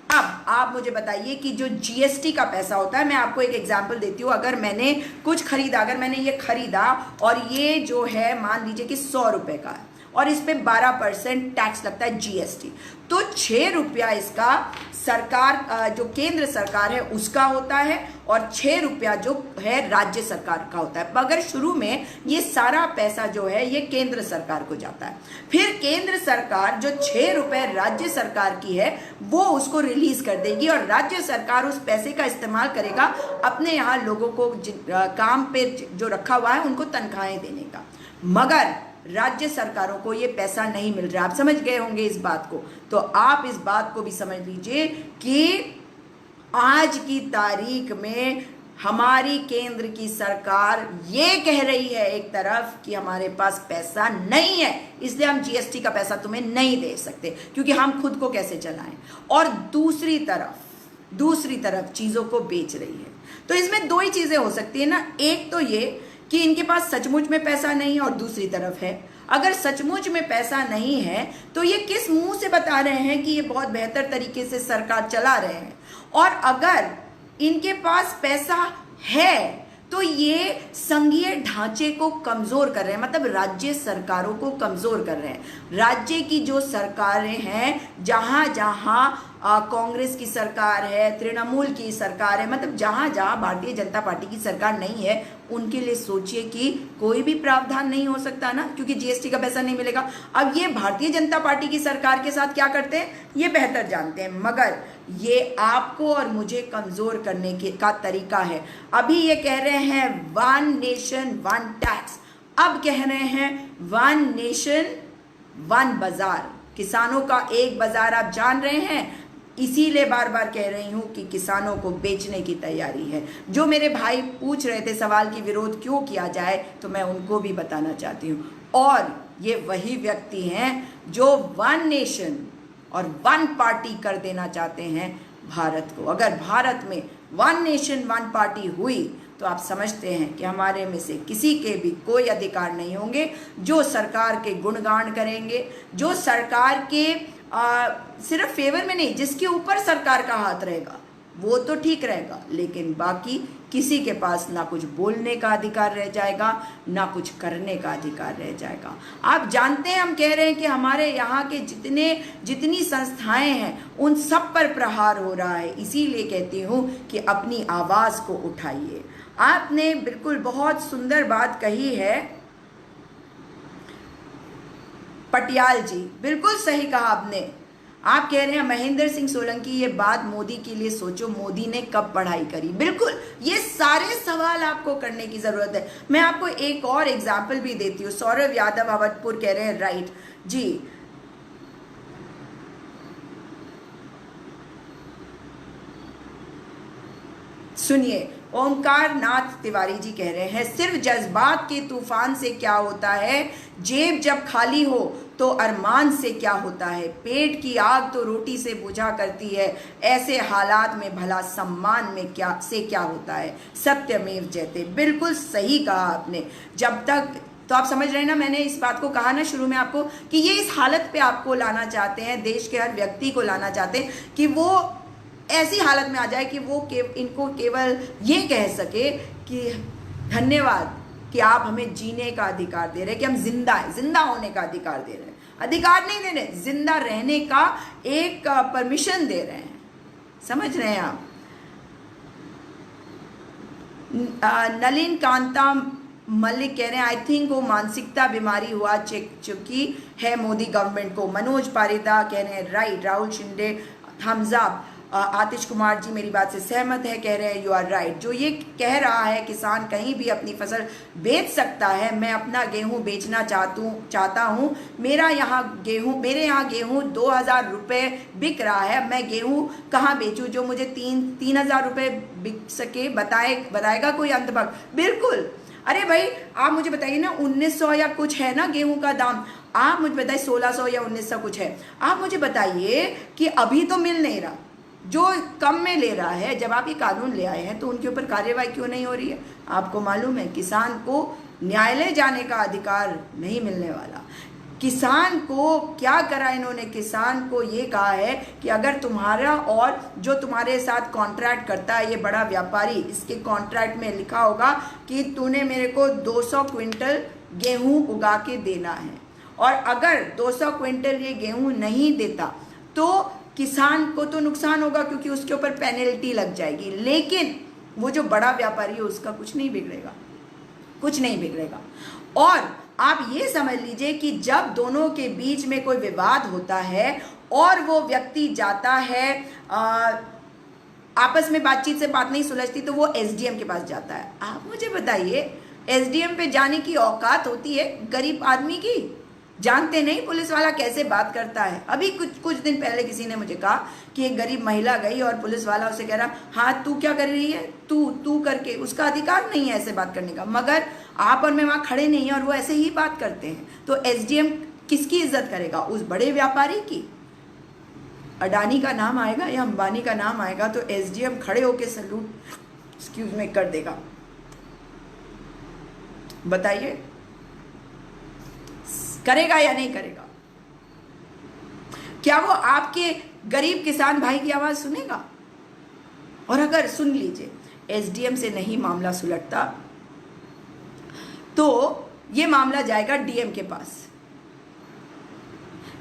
अब आप मुझे बताइए कि जो जीएसटी का पैसा होता है, मैं आपको एक एग्जांपल देती हूँ। अगर मैंने कुछ खरीदा, अगर मैंने ये खरीदा और ये जो है मान लीजिए कि 100 रुपए का है और इस पे 12% टैक्स लगता है जीएसटी, तो 6 रुपया इसका सरकार, जो केंद्र सरकार है उसका होता है, और 6 रुपया जो है राज्य सरकार का होता है। मगर शुरू में ये सारा पैसा जो है ये केंद्र सरकार को जाता है। फिर केंद्र सरकार जो 6 रुपए राज्य सरकार की है वो उसको रिलीज कर देगी, और राज्य सरकार उस पैसे का इस्तेमाल करेगा अपने यहाँ लोगों को काम पे जो रखा हुआ है उनको तनख्वाहें देने का। मगर राज्य सरकारों को ये पैसा नहीं मिल रहा। आप समझ गए होंगे इस बात को। तो आप इस बात को भी समझ लीजिए कि आज की तारीख में हमारी केंद्र की सरकार ये कह रही है एक तरफ कि हमारे पास पैसा नहीं है, इसलिए हम जीएसटी का पैसा तुम्हें नहीं दे सकते क्योंकि हम खुद को कैसे चलाएं, और दूसरी तरफ चीजों को बेच रही है। तो इसमें दो ही चीजें हो सकती है ना, एक तो ये कि इनके पास सचमुच में पैसा नहीं है, और दूसरी तरफ है अगर सचमुच में पैसा नहीं है तो ये किस मुंह से बता रहे हैं कि ये बहुत बेहतर तरीके से सरकार चला रहे हैं। और अगर इनके पास पैसा है तो ये संघीय ढांचे को कमजोर कर रहे हैं, मतलब राज्य सरकारों को कमजोर कर रहे हैं। राज्य की जो सरकारें हैं, जहां जहां कांग्रेस की सरकार है, तृणमूल की सरकार है, मतलब जहां जहां भारतीय जनता पार्टी की सरकार नहीं है, उनके लिए सोचिए कि कोई भी प्रावधान नहीं हो सकता ना, क्योंकि जीएसटी का पैसा नहीं मिलेगा। अब ये भारतीय जनता पार्टी की सरकार के साथ क्या करते हैं ये बेहतर जानते हैं, मगर ये आपको और मुझे कमजोर करने का तरीका है। अभी ये कह रहे हैं वन नेशन वन टैक्स, अब कह रहे हैं वन नेशन वन बाजार। किसानों का एक बाजार आप जान रहे हैं, इसीलिए बार बार कह रही हूं कि किसानों को बेचने की तैयारी है। जो मेरे भाई पूछ रहे थे सवाल की विरोध क्यों किया जाए, तो मैं उनको भी बताना चाहती हूं। और ये वही व्यक्ति हैं जो वन नेशन और वन पार्टी कर देना चाहते हैं भारत को। अगर भारत में वन नेशन वन पार्टी हुई तो आप समझते हैं कि हमारे में से किसी के भी कोई अधिकार नहीं होंगे जो सरकार के गुणगान करेंगे, जो सरकार के सिर्फ फेवर में नहीं, जिसके ऊपर सरकार का हाथ रहेगा वो तो ठीक रहेगा, लेकिन बाकी किसी के पास ना कुछ बोलने का अधिकार रह जाएगा ना कुछ करने का अधिकार रह जाएगा। आप जानते हैं हम कह रहे हैं कि हमारे यहाँ के जितनी संस्थाएं हैं उन सब पर प्रहार हो रहा है, इसीलिए कहती हूँ कि अपनी आवाज़ को उठाइए। आपने बिल्कुल बहुत सुंदर बात कही है पटियाल जी, बिल्कुल सही कहा आपने। आप कह रहे हैं महेंद्र सिंह सोलंकी, ये बात मोदी के लिए सोचो, मोदी ने कब पढ़ाई करी। बिल्कुल, ये सारे सवाल आपको करने की जरूरत है। मैं आपको एक और एग्जाम्पल भी देती हूँ। सौरभ यादव अवधपुर कह रहे हैं राइट जी, सुनिए, ओमकार नाथ तिवारी जी कह रहे हैं सिर्फ जज्बात के तूफान से क्या होता है, जेब जब खाली हो तो अरमान से क्या होता है, पेट की आग तो रोटी से बुझा करती है, ऐसे हालात में भला सम्मान में क्या होता है, सत्यमेव जयते। बिल्कुल सही कहा आपने। जब तक, तो आप समझ रहे हैं ना, मैंने इस बात को कहा ना शुरू में आपको कि ये इस हालत पे आपको लाना चाहते हैं, देश के हर व्यक्ति को लाना चाहते हैं कि वो ऐसी हालत में आ जाए कि वो इनको केवल ये कह सके कि धन्यवाद कि आप हमें जीने का अधिकार दे रहे हैं, कि हम जिंदा हैं, जिंदा होने का अधिकार दे रहे हैं। अधिकार नहीं दे रहे, जिंदा रहने का एक परमिशन दे रहे हैं। समझ रहे हैं आप? नलिन कांता मलिक कह रहे हैं आई थिंक वो मानसिकता बीमारी हुआ चुकी है मोदी गवर्नमेंट को। मनोज पारिदा कह रहे हैं right. Rahul Shinde thumbs up. Atish Kumar ji मेरी बात से सहमत है, कह रहे हैं यू आर राइट। जो ये कह रहा है किसान कहीं भी अपनी फसल बेच सकता है, मैं अपना गेहूं बेचना चाहता हूं, मेरे यहाँ गेहूं 2000 रुपये बिक रहा है, मैं गेहूं कहाँ बेचूं जो मुझे 3000 रुपये बिक सके, बताएगा कोई अंतभक्त? बिल्कुल। अरे भाई आप मुझे बताइए ना, 1900 या कुछ है ना गेहूं का दाम, आप मुझे बताइए 1600 या 1900 कुछ है, आप मुझे बताइए कि अभी तो मिल नहीं रहा, जो कम में ले रहा है। जब आप ये कानून ले आए हैं तो उनके ऊपर कार्यवाही क्यों नहीं हो रही है? आपको मालूम है किसान को न्यायालय जाने का अधिकार नहीं मिलने वाला। किसान को क्या करा इन्होंने? किसान को ये कहा है कि अगर तुम्हारा और जो तुम्हारे साथ कॉन्ट्रैक्ट करता है ये बड़ा व्यापारी, इसके कॉन्ट्रैक्ट में लिखा होगा कि तूने मेरे को 200 क्विंटल गेहूं उगा के देना है, और अगर 200 क्विंटल ये गेहूं नहीं देता तो किसान को तो नुकसान होगा क्योंकि उसके ऊपर पेनल्टी लग जाएगी, लेकिन वो जो बड़ा व्यापारी है उसका कुछ नहीं बिगड़ेगा, कुछ नहीं बिगड़ेगा। और आप ये समझ लीजिए कि जब दोनों के बीच में कोई विवाद होता है और वो व्यक्ति जाता है, आपस में बातचीत से बात नहीं सुलझती तो वो एसडीएम के पास जाता है। आप मुझे बताइए एसडीएम पे जाने की औकात होती है गरीब आदमी की? जानते नहीं पुलिस वाला कैसे बात करता है। अभी कुछ दिन पहले किसी ने मुझे कहा कि एक गरीब महिला गई और पुलिस वाला उसे कह रहा हाँ तू क्या कर रही है, तू करके, उसका अधिकार नहीं है ऐसे बात करने का, मगर आप और मैं वहाँ खड़े नहीं हैं और वो ऐसे ही बात करते हैं। तो एसडीएम किसकी इज्जत करेगा? उस बड़े व्यापारी की। अडानी का नाम आएगा या अंबानी का नाम आएगा तो एसडीएम खड़े होके सैल्यूट एक्सक्यूज में कर देगा। बताइए करेगा या नहीं करेगा? क्या वो आपके गरीब किसान भाई की आवाज सुनेगा? और अगर सुन लीजिए एसडीएम से नहीं मामला सुलझता तो ये मामला जाएगा डीएम के पास,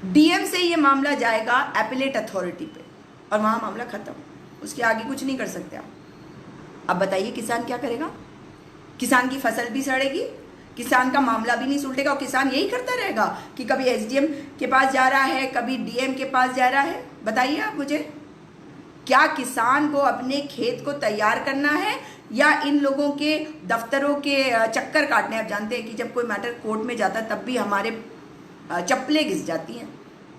डीएम से ये मामला जाएगा एपिलेट अथॉरिटी पे और वहां मामला खत्म, उसके आगे कुछ नहीं कर सकते आप। अब बताइए किसान क्या करेगा? किसान की फसल भी सड़ेगी, किसान का मामला भी नहीं सुलटेगा और किसान यही करता रहेगा कि कभी एसडीएम के पास जा रहा है, कभी डीएम के पास जा रहा है। बताइए आप मुझे, क्या किसान को अपने खेत को तैयार करना है या इन लोगों के दफ्तरों के चक्कर काटने? आप जानते हैं कि जब कोई मैटर कोर्ट में जाता है तब भी हमारे चप्पलें घिस जाती हैं,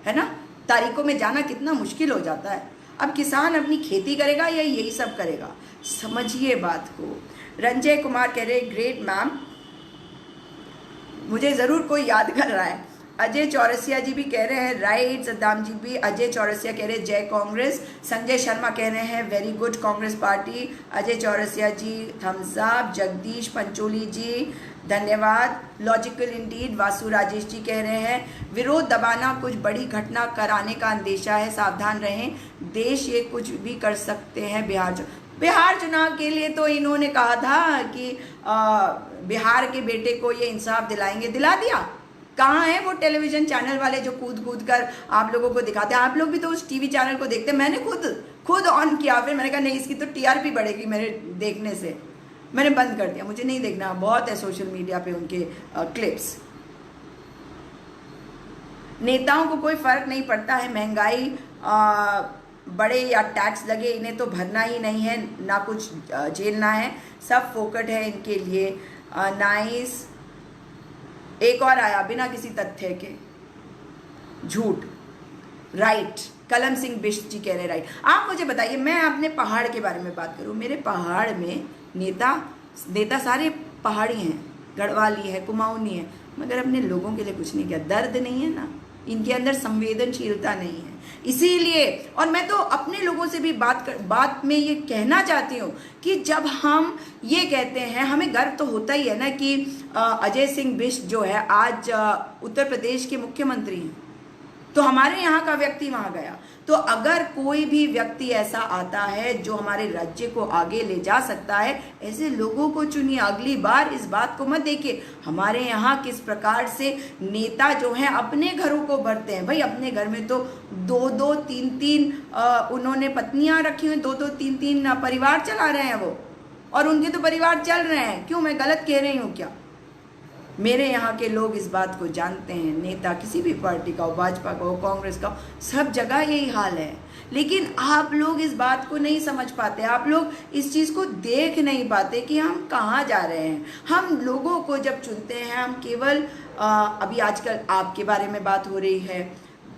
है ना? तारीखों में जाना कितना मुश्किल हो जाता है। अब किसान अपनी खेती करेगा या यही सब करेगा? समझिए बात को। रंजय कुमार कह रहे ग्रेट मैम, मुझे ज़रूर कोई याद कर रहा है। अजय चौरसिया जी भी कह रहे हैं राइट, सद्दाम जी भी। अजय चौरसिया कह रहे हैं जय कांग्रेस। संजय शर्मा कह रहे हैं very good Congress party. Ajay Chaurasia ji thumbs up. Jagdish Pancholi ji धन्यवाद। Logical indeed. वासु राजेश जी कह रहे हैं विरोध दबाना कुछ बड़ी घटना कराने का अंदेशा है, सावधान रहें, देश ये कुछ भी कर सकते हैं। बिहार चुनाव के लिए तो इन्होंने कहा था कि बिहार के बेटे को ये इंसाफ दिलाएंगे, दिला दिया। कहाँ है वो टेलीविजन चैनल वाले जो कूद कूद कर आप लोगों को दिखाते हैं? आप लोग भी तो उस टीवी चैनल को देखते हैं। मैंने खुद ऑन किया, फिर मैंने कहा नहीं इसकी तो टीआरपी बढ़ेगी मेरे देखने से, मैंने बंद कर दिया। मुझे नहीं देखना, बहुत है सोशल मीडिया पे उनके क्लिप्स। नेताओं को कोई फर्क नहीं पड़ता है, महंगाई बड़े या टैक्स लगे इन्हें तो भरना ही नहीं है, ना कुछ झेलना है, सब फोकट है इनके लिए। नाइस। एक और आया बिना किसी तथ्य के, झूठ। राइट, कलम सिंह बिष्ट जी कह रहे राइट। आप मुझे बताइए, मैं अपने पहाड़ के बारे में बात करूं, मेरे पहाड़ में नेता नेता सारे पहाड़ी हैं, गढ़वाली है, कुमाऊनी है, मगर अपने लोगों के लिए कुछ नहीं किया। दर्द नहीं है ना, इनके अंदर संवेदनशीलता नहीं है। इसीलिए, और मैं तो अपने लोगों से भी बात में ये कहना चाहती हूँ कि जब हम ये कहते हैं, हमें गर्व तो होता ही है ना कि अजय सिंह बिष्ट जो है आज उत्तर प्रदेश के मुख्यमंत्री हैं, तो हमारे यहाँ का व्यक्ति वहाँ गया। तो अगर कोई भी व्यक्ति ऐसा आता है जो हमारे राज्य को आगे ले जा सकता है, ऐसे लोगों को चुनिए। अगली बार इस बात को मत देखिए हमारे यहाँ किस प्रकार से नेता जो हैं अपने घरों को भरते हैं। भाई अपने घर में तो दो दो तीन तीन उन्होंने पत्नियां रखी हुई, दो दो तीन तीन परिवार चला रहे हैं वो, और उनके तो परिवार चल रहे हैं। क्यों, मैं गलत कह रही हूँ क्या? मेरे यहाँ के लोग इस बात को जानते हैं, नेता किसी भी पार्टी का हो, भाजपा का हो, कांग्रेस का हो, सब जगह यही हाल है। लेकिन आप लोग इस बात को नहीं समझ पाते, आप लोग इस चीज़ को देख नहीं पाते कि हम कहाँ जा रहे हैं। हम लोगों को जब चुनते हैं, हम केवल अभी आजकल आपके बारे में बात हो रही है,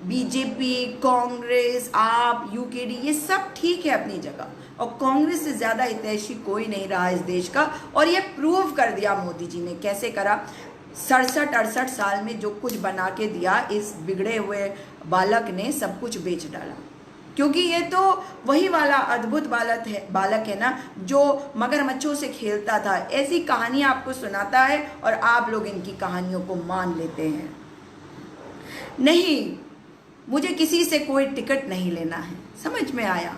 बीजेपी, कांग्रेस, आप, यूकेडी, ये सब ठीक है अपनी जगह, और कांग्रेस से ज़्यादा हितैषी कोई नहीं रहा इस देश का। और ये प्रूव कर दिया मोदी जी ने। कैसे करा? 67-68 साल में जो कुछ बना के दिया, इस बिगड़े हुए बालक ने सब कुछ बेच डाला। क्योंकि ये तो वही वाला अद्भुत बालक है ना, जो मगरमच्छों से खेलता था। ऐसी कहानियां आपको सुनाता है और आप लोग इनकी कहानियों को मान लेते हैं। नहीं, मुझे किसी से कोई टिकट नहीं लेना है, समझ में आया?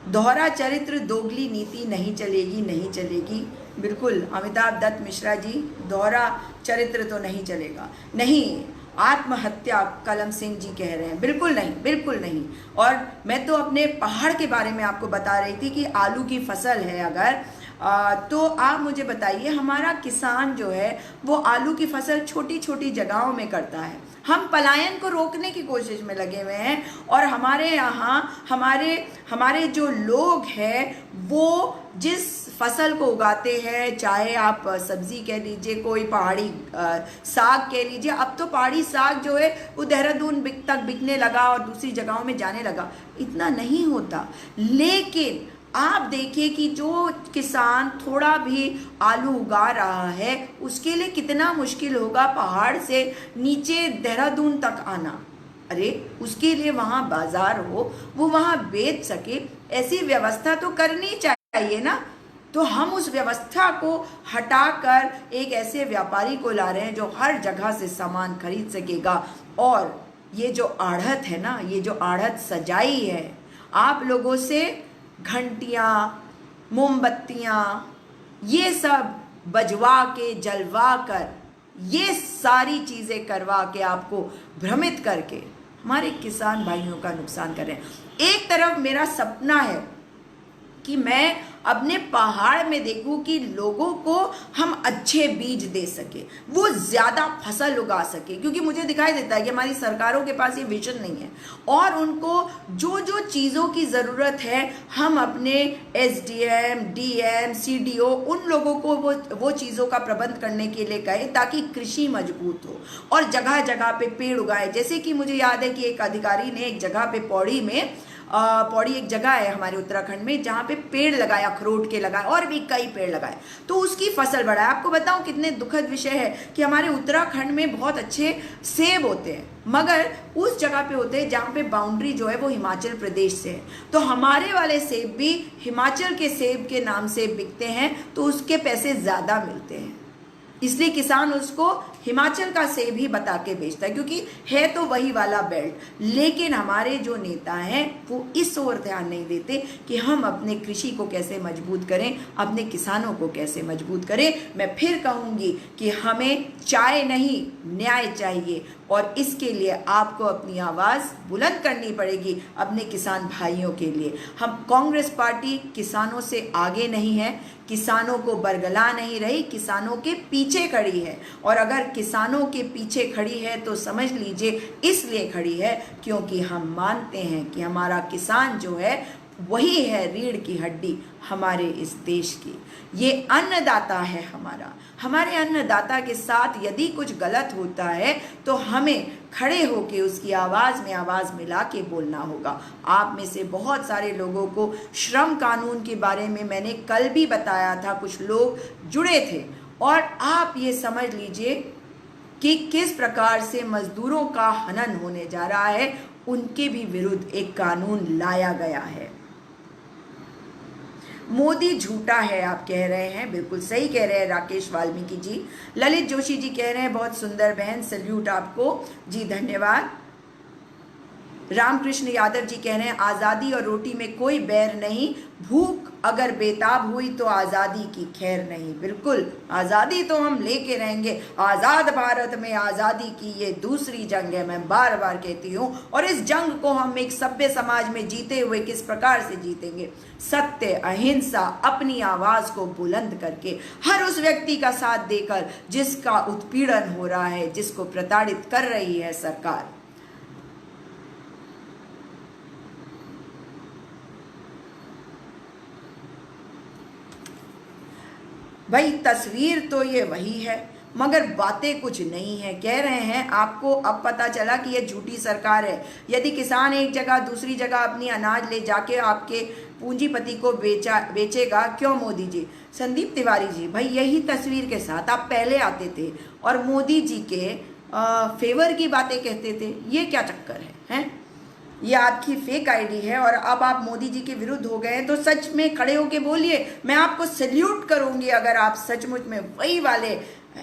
दोहरा चरित्र, दोगली नीति नहीं चलेगी, नहीं चलेगी। बिल्कुल अमिताभ दत्त मिश्रा जी, दोहरा चरित्र तो नहीं चलेगा। नहीं, आत्महत्या कलम सिंह जी कह रहे हैं, बिल्कुल नहीं, बिल्कुल नहीं। और मैं तो अपने पहाड़ के बारे में आपको बता रही थी कि आलू की फसल है अगर तो आप मुझे बताइए, हमारा किसान जो है वो आलू की फसल छोटी छोटी जगहों में करता है। हम पलायन को रोकने की कोशिश में लगे हुए हैं, और हमारे यहाँ हमारे जो लोग हैं वो जिस फसल को उगाते हैं, चाहे आप सब्जी कह लीजिए, कोई पहाड़ी साग कह लीजिए। अब तो पहाड़ी साग जो है वो देहरादून तक बिकने लगा और दूसरी जगहों में जाने लगा। इतना नहीं होता, लेकिन आप देखिए कि जो किसान थोड़ा भी आलू उगा रहा है उसके लिए कितना मुश्किल होगा पहाड़ से नीचे देहरादून तक आना। अरे उसके लिए वहाँ बाजार हो, वो वहाँ बेच सके, ऐसी व्यवस्था तो करनी चाहिए ना। तो हम उस व्यवस्था को हटाकर एक ऐसे व्यापारी को ला रहे हैं जो हर जगह से सामान खरीद सकेगा। और ये जो आढ़त है ना, ये जो आढ़त सजाई है, आप लोगों से घंटियाँ, मोमबत्तियाँ, ये सब बजवा के, जलवा कर, ये सारी चीज़ें करवा के, आपको भ्रमित करके हमारे किसान भाइयों का नुकसान कर रहे हैं। एक तरफ मेरा सपना है कि मैं अपने पहाड़ में देखूं कि लोगों को हम अच्छे बीज दे सके, वो ज़्यादा फसल उगा सके, क्योंकि मुझे दिखाई देता है कि हमारी सरकारों के पास ये विजन नहीं है। और उनको जो जो चीज़ों की ज़रूरत है, हम अपने SDM, DM, CDO उन लोगों को वो चीज़ों का प्रबंध करने के लिए कहे, ताकि कृषि मजबूत हो और जगह जगह पे पेड़ उगाए। जैसे कि मुझे याद है कि एक अधिकारी ने एक जगह पे पौड़ी एक जगह है हमारे उत्तराखंड में, जहाँ पे पेड़ लगाए, अखरोट के लगाए, और भी कई पेड़ लगाए, तो उसकी फसल बढ़ाए। आपको बताऊं कितने दुखद विषय है कि हमारे उत्तराखंड में बहुत अच्छे सेब होते हैं, मगर उस जगह पे होते हैं जहाँ पे बाउंड्री जो है वो हिमाचल प्रदेश से है। तो हमारे वाले सेब भी हिमाचल के सेब के नाम से बिकते हैं, तो उसके पैसे ज़्यादा मिलते हैं, इसलिए किसान उसको हिमाचल का सेब ही बता के बेचता है, क्योंकि है तो वही वाला बेल्ट। लेकिन हमारे जो नेता हैं वो इस ओर ध्यान नहीं देते कि हम अपने कृषि को कैसे मजबूत करें, अपने किसानों को कैसे मजबूत करें। मैं फिर कहूँगी कि हमें चाय नहीं, न्याय चाहिए, और इसके लिए आपको अपनी आवाज़ बुलंद करनी पड़ेगी अपने किसान भाइयों के लिए। हम कांग्रेस पार्टी किसानों से आगे नहीं है, किसानों को बरगला नहीं रही, किसानों के पीछे खड़ी है। और अगर किसानों के पीछे खड़ी है तो समझ लीजिए इसलिए खड़ी है क्योंकि हम मानते हैं कि हमारा किसान जो है वही है रीढ़ की हड्डी हमारे इस देश की। ये अन्नदाता है हमारे अन्नदाता के साथ यदि कुछ गलत होता है तो हमें खड़े होके उसकी आवाज़ में आवाज़ मिला के बोलना होगा। आप में से बहुत सारे लोगों को श्रम कानून के बारे में मैंने कल भी बताया था, कुछ लोग जुड़े थे, और आप ये समझ लीजिए कि किस प्रकार से मजदूरों का हनन होने जा रहा है, उनके भी विरुद्ध एक कानून लाया गया है। मोदी झूठा है आप कह रहे हैं, बिल्कुल सही कह रहे हैं राकेश वाल्मीकि जी। ललित जोशी जी कह रहे हैं बहुत सुंदर बहन, सल्यूट आपको जी, धन्यवाद। रामकृष्ण यादव जी कह रहे हैं आज़ादी और रोटी में कोई बैर नहीं, भूख अगर बेताब हुई तो आज़ादी की खैर नहीं। बिल्कुल, आज़ादी तो हम लेके रहेंगे। आज़ाद भारत में आज़ादी की ये दूसरी जंग है, मैं बार बार कहती हूँ, और इस जंग को हम एक सभ्य समाज में जीते हुए किस प्रकार से जीतेंगे? सत्य, अहिंसा, अपनी आवाज़ को बुलंद करके, हर उस व्यक्ति का साथ देकर जिसका उत्पीड़न हो रहा है, जिसको प्रताड़ित कर रही है सरकार। भाई तस्वीर तो ये वही है, मगर बातें कुछ नहीं है। कह रहे हैं आपको अब पता चला कि ये झूठी सरकार है। यदि किसान एक जगह दूसरी जगह अपनी अनाज ले जाके आपके पूंजीपति को बेचेगा, क्यों मोदी जी? संदीप तिवारी जी, भाई यही तस्वीर के साथ आप पहले आते थे और मोदी जी के फेवर की बातें कहते थे। ये क्या चक्कर है? ये आपकी फेक आईडी है और अब आप मोदी जी के विरुद्ध हो गए हैं, तो सच में खड़े होके बोलिए। मैं आपको सैल्यूट करूंगी अगर आप सचमुच में वही वाले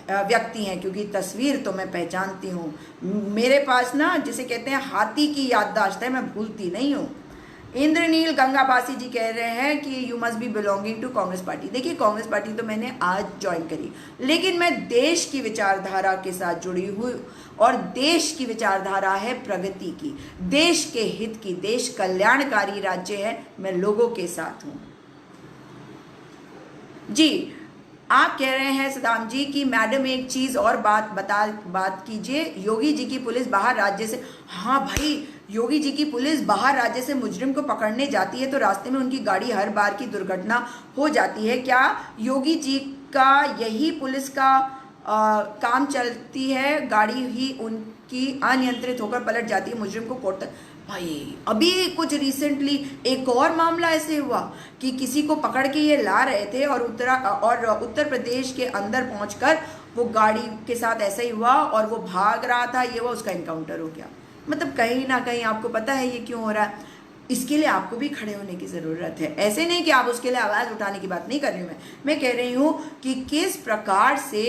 व्यक्ति हैं, क्योंकि तस्वीर तो मैं पहचानती हूँ। मेरे पास ना जिसे कहते हैं हाथी की याददाश्त है, मैं भूलती नहीं हूँ। इंद्रनील गंगाबासी जी कह रहे हैं कि you must be belonging to Congress party. देखिए, कांग्रेस पार्टी तो मैंने आज ज्वाइन करी, लेकिन मैं देश की विचारधारा के साथ जुड़ी हुई, और देश की विचारधारा है प्रगति की, देश के हित की। देश कल्याणकारी राज्य है, मैं लोगों के साथ हूं जी। आप कह रहे हैं सदाम जी कि मैडम एक चीज और बात कीजिए, योगी जी की पुलिस बाहर राज्य से। हाँ भाई, योगी जी की पुलिस बाहर राज्य से मुजरिम को पकड़ने जाती है तो रास्ते में उनकी गाड़ी हर बार की दुर्घटना हो जाती है। क्या योगी जी का यही पुलिस का काम चलती है? गाड़ी ही उनकी अनियंत्रित होकर पलट जाती है, मुजरिम को कोर्ट तक। भाई अभी कुछ रिसेंटली एक और मामला ऐसे हुआ कि किसी को पकड़ के ये ला रहे थे और उत्तर प्रदेश के अंदर पहुंचकर वो गाड़ी के साथ ऐसा ही हुआ और वो भाग रहा था, ये वो उसका एनकाउंटर हो गया। मतलब कहीं ना कहीं आपको पता है ये क्यों हो रहा है। इसके लिए आपको भी खड़े होने की ज़रूरत है। ऐसे नहीं कि आप उसके लिए आवाज़ उठाने की बात नहीं कर रही हूँ मैं कह रही हूँ कि किस प्रकार से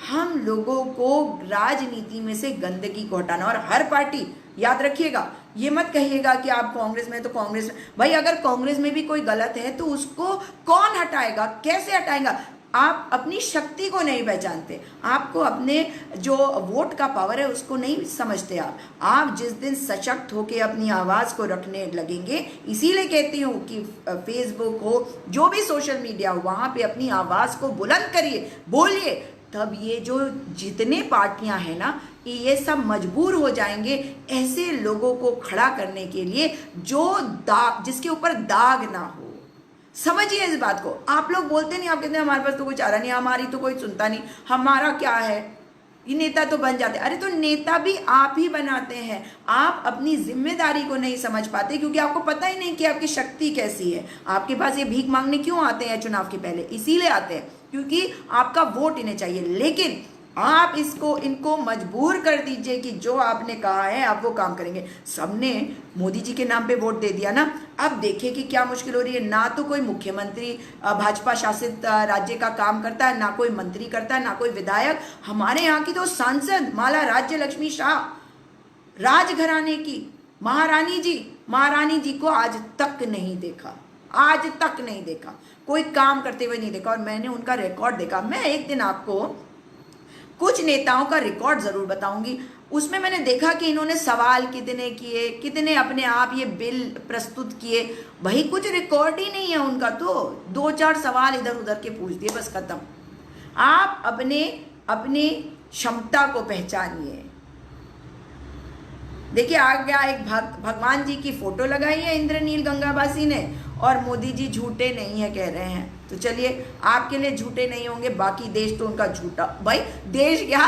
हम लोगों को राजनीति में से गंदगी को हटाना। और हर पार्टी, याद रखिएगा, ये मत कहिएगा कि आप कांग्रेस में तो कांग्रेस में, भाई अगर कांग्रेस में भी कोई गलत है तो उसको कौन हटाएगा, कैसे हटाएगा? आप अपनी शक्ति को नहीं पहचानते, आपको अपने जो वोट का पावर है उसको नहीं समझते। आप जिस दिन सशक्त होकर अपनी आवाज़ को रखने लगेंगे, इसीलिए कहती हूँ कि फेसबुक हो, जो भी सोशल मीडिया हो, वहाँ पे अपनी आवाज़ को बुलंद करिए, बोलिए। तब ये जो जितने पार्टियां हैं ना, ये सब मजबूर हो जाएंगे ऐसे लोगों को खड़ा करने के लिए जो जिसके ऊपर दाग ना हो। समझिए इस बात को। आप लोग बोलते नहीं, आप कहते हैं हमारे पास तो कोई चारा नहीं, हमारी तो कोई सुनता नहीं, हमारा क्या है, ये नेता तो बन जाते। अरे तो नेता भी आप ही बनाते हैं। आप अपनी जिम्मेदारी को नहीं समझ पाते क्योंकि आपको पता ही नहीं कि आपकी शक्ति कैसी है। आपके पास ये भीख मांगने क्यों आते हैं चुनाव के पहले? इसीलिए आते हैं क्योंकि आपका वोट इन्हें चाहिए। लेकिन आप इनको मजबूर कर दीजिए कि जो आपने कहा है आप वो काम करेंगे। सबने मोदी जी के नाम पे वोट दे दिया ना, अब देखिए कि क्या मुश्किल हो रही है। ना तो कोई मुख्यमंत्री भाजपा शासित राज्य का काम करता है, ना कोई मंत्री करता है, ना कोई विधायक। हमारे यहाँ की तो सांसद माला राज्य लक्ष्मी शाह, राजघराने की महारानी जी को आज तक नहीं देखा, आज तक नहीं देखा, कोई काम करते हुए नहीं देखा। और मैंने उनका रिकॉर्ड देखा। मैं एक दिन आपको कुछ नेताओं का रिकॉर्ड जरूर बताऊंगी। उसमें मैंने देखा कि इन्होंने सवाल कितने किए, कितने अपने आप ये बिल प्रस्तुत किए। भाई कुछ रिकॉर्ड ही नहीं है उनका, तो 2-4 सवाल इधर उधर के पूछ दिए, बस खत्म। आप अपने क्षमता को पहचानिए। देखिए आ गया एक भगवान जी की फोटो लगाई है इंद्रनील गंगाबासी ने, और मोदी जी झूठे नहीं है कह रहे हैं। तो चलिए, आपके लिए झूठे नहीं होंगे, बाकी देश तो उनका झूठा। भाई देश क्या,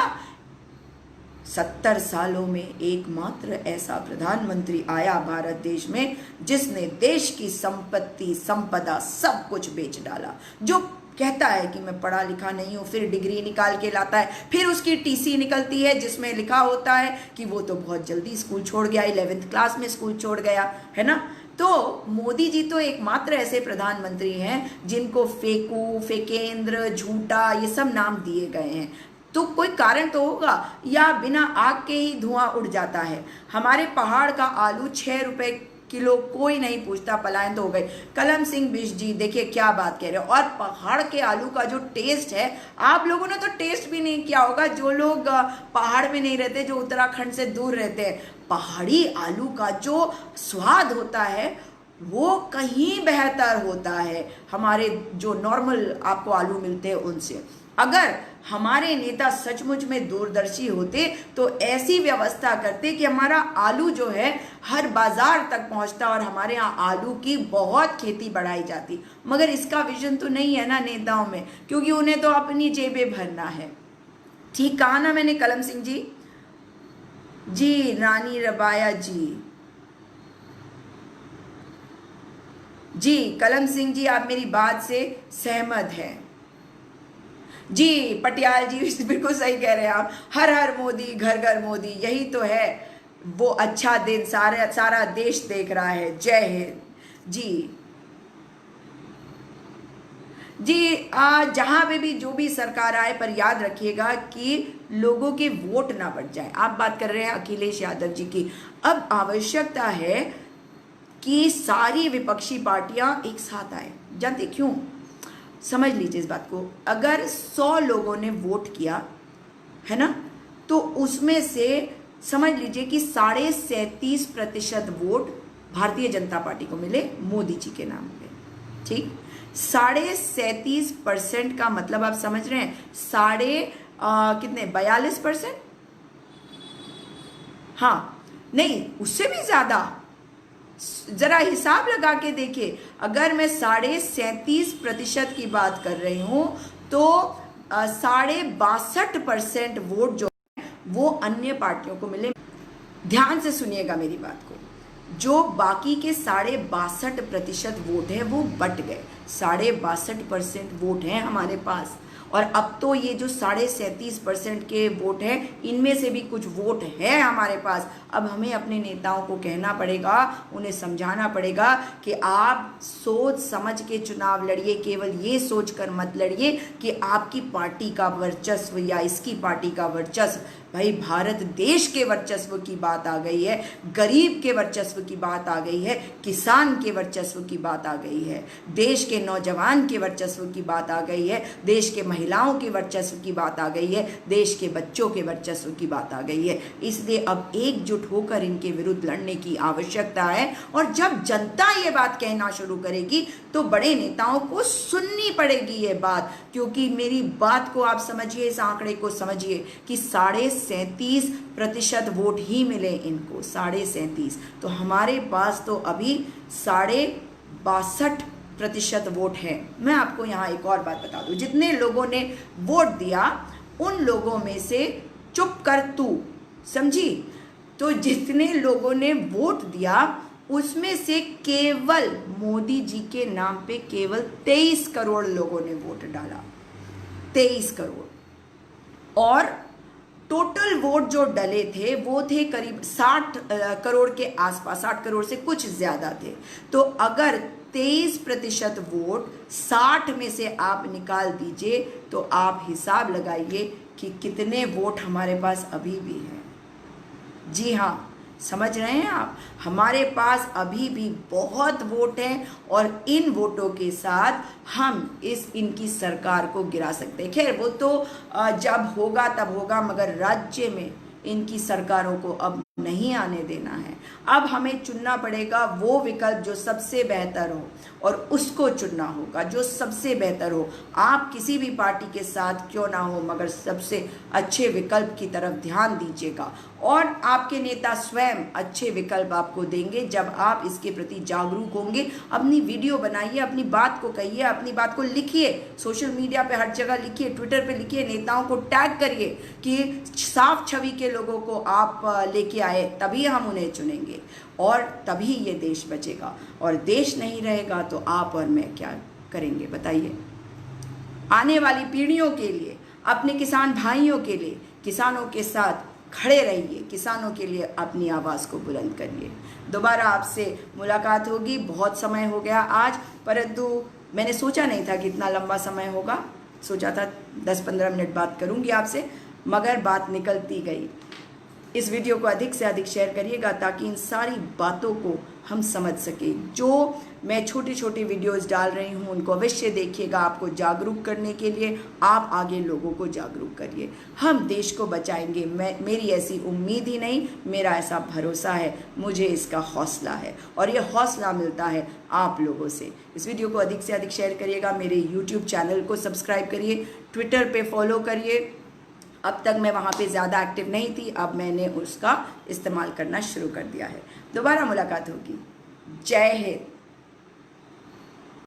70 सालों में एकमात्र ऐसा प्रधानमंत्री आया भारत देश में जिसने देश की संपत्ति संपदा सब कुछ बेच डाला। जो कहता है कि मैं पढ़ा लिखा नहीं हूँ, फिर डिग्री निकाल के लाता है, फिर उसकी टीसी निकलती है जिसमें लिखा होता है कि वो तो बहुत जल्दी स्कूल छोड़ गया, 11th क्लास में स्कूल छोड़ गया, है ना। तो मोदी जी तो एकमात्र ऐसे प्रधानमंत्री हैं जिनको फेकू, फेकेंद्र, झूठा ये सब नाम दिए गए हैं। तो कोई कारण तो होगा, या बिना आग के ही धुआं उड़ जाता है। हमारे पहाड़ का आलू 6 रुपए किलो कोई नहीं पूछता, पलायन तो हो गई। कलम सिंह बिष्ट जी देखिए क्या बात कह रहे हो। और पहाड़ के आलू का जो टेस्ट है, आप लोगों ने तो टेस्ट भी नहीं किया होगा, जो लोग पहाड़ में नहीं रहते, जो उत्तराखंड से दूर रहते हैं। पहाड़ी आलू का जो स्वाद होता है वो कहीं बेहतर होता है हमारे जो नॉर्मल आपको आलू मिलते हैं उनसे। अगर हमारे नेता सचमुच में दूरदर्शी होते तो ऐसी व्यवस्था करते कि हमारा आलू जो है हर बाजार तक पहुंचता और हमारे यहाँ आलू की बहुत खेती बढ़ाई जाती। मगर इसका विजन तो नहीं है ना नेताओं में, क्योंकि उन्हें तो अपनी जेबें भरना है। ठीक कहा ना मैंने कलम सिंह जी? जी रानी रबाया जी कलम सिंह जी आप मेरी बात से सहमत हैं। जी पटियाल जी बिल्कुल सही कह रहे हैं आप। हर हर मोदी घर घर मोदी, यही तो है वो अच्छा दिन सारा देश देख रहा है। जय हिंद जी जहां पे भी जो भी सरकार आए, पर याद रखिएगा कि लोगों के वोट ना बढ़ जाए। आप बात कर रहे हैं अखिलेश यादव जी की। अब आवश्यकता है कि सारी विपक्षी पार्टियां एक साथ आए। जानते क्यों? समझ लीजिए इस बात को। अगर 100 लोगों ने वोट किया है ना, तो उसमें से समझ लीजिए कि 37.5% वोट भारतीय जनता पार्टी को मिले मोदी जी के नाम पे। ठीक, 37.5% का मतलब आप समझ रहे हैं, कितने 42%? हाँ नहीं, उससे भी ज्यादा। जरा हिसाब लगा के देखिए, अगर मैं 37.5% की बात कर रही हूं तो 62.5% वोट जो है वो अन्य पार्टियों को मिले। ध्यान से सुनिएगा मेरी बात को। जो बाकी के 62.5% वोट है वो बट गए। 62.5% वोट है हमारे पास, और अब तो ये जो 37.5% के वोट हैं, इनमें से भी कुछ वोट है हमारे पास। अब हमें अपने नेताओं को कहना पड़ेगा, उन्हें समझाना पड़ेगा कि आप सोच समझ के चुनाव लड़िए। केवल ये सोचकर मत लड़िए कि आपकी पार्टी का वर्चस्व या इसकी पार्टी का वर्चस्व। भाई भारत देश के वर्चस्व की बात आ गई है, गरीब के वर्चस्व की बात आ गई है, किसान के वर्चस्व की बात आ गई है, देश के नौजवान के वर्चस्व की बात आ गई है, देश के महिलाओं के वर्चस्व की बात आ गई है, देश के बच्चों के वर्चस्व की बात आ गई है। इसलिए अब एकजुट होकर इनके विरुद्ध लड़ने की आवश्यकता है। और जब जनता ये बात कहना शुरू करेगी तो बड़े नेताओं को सुननी पड़ेगी ये बात। क्योंकि मेरी बात को आप समझिए, इस आंकड़े को समझिए कि 37.5% वोट ही मिले इनको, 37.5। तो हमारे पास तो अभी 62.5% वोट है। मैं आपको यहाँ एक और बात बता दूं, जितने लोगों ने वोट दिया उन लोगों में से चुप कर तू, समझी? तो जितने लोगों ने वोट दिया उसमें से केवल मोदी जी के नाम पे केवल 23 करोड़ लोगों ने वोट डाला, 23 करोड़। और टोटल वोट जो डले थे वो थे करीब 60 करोड़ के आसपास, 60 करोड़ से कुछ ज्यादा थे। तो अगर 23% वोट 60 में से आप निकाल दीजिए तो आप हिसाब लगाइए कि कितने वोट हमारे पास अभी भी हैं। जी हाँ, समझ रहे हैं आप? हमारे पास अभी भी बहुत वोट हैं और इन वोटों के साथ हम इनकी सरकार को गिरा सकते हैं। खैर वो तो जब होगा तब होगा, मगर राज्य में इनकी सरकारों को अब नहीं आने देना है। अब हमें चुनना पड़ेगा वो विकल्प जो सबसे बेहतर हो, और उसको चुनना होगा जो सबसे बेहतर हो। आप किसी भी पार्टी के साथ क्यों ना हो, मगर सबसे अच्छे विकल्प की तरफ ध्यान दीजिएगा। और आपके नेता स्वयं अच्छे विकल्प आपको देंगे जब आप इसके प्रति जागरूक होंगे। अपनी वीडियो बनाइए, अपनी बात को कहिए, अपनी बात को लिखिए, सोशल मीडिया पे हर जगह लिखिए, ट्विटर पे लिखिए, नेताओं को टैग करिए कि साफ छवि के लोगों को आप लेके आए, तभी हम उन्हें चुनेंगे और तभी ये देश बचेगा। और देश नहीं रहेगा तो आप और मैं क्या करेंगे बताइए। आने वाली पीढ़ियों के लिए, अपने किसान भाइयों के लिए, किसानों के साथ खड़े रहिए, किसानों के लिए अपनी आवाज़ को बुलंद करिए। दोबारा आपसे मुलाकात होगी। बहुत समय हो गया आज, परंतु मैंने सोचा नहीं था कि इतना लंबा समय होगा। सोचा था 10-15 मिनट बात करूंगी आपसे, मगर बात निकलती गई। इस वीडियो को अधिक से अधिक शेयर करिएगा ताकि इन सारी बातों को हम समझ सकें। जो मैं छोटे छोटे वीडियोस डाल रही हूँ उनको अवश्य देखिएगा, आपको जागरूक करने के लिए। आप आगे लोगों को जागरूक करिए, हम देश को बचाएंगे। मेरी ऐसी उम्मीद ही नहीं, मेरा ऐसा भरोसा है, मुझे इसका हौसला है और ये हौसला मिलता है आप लोगों से। इस वीडियो को अधिक से अधिक शेयर करिएगा, मेरे यूट्यूब चैनल को सब्सक्राइब करिए, ट्विटर पर फॉलो करिए। अब तक मैं वहाँ पे ज़्यादा एक्टिव नहीं थी, अब मैंने उसका इस्तेमाल करना शुरू कर दिया है। दोबारा मुलाकात होगी। जय हिंद।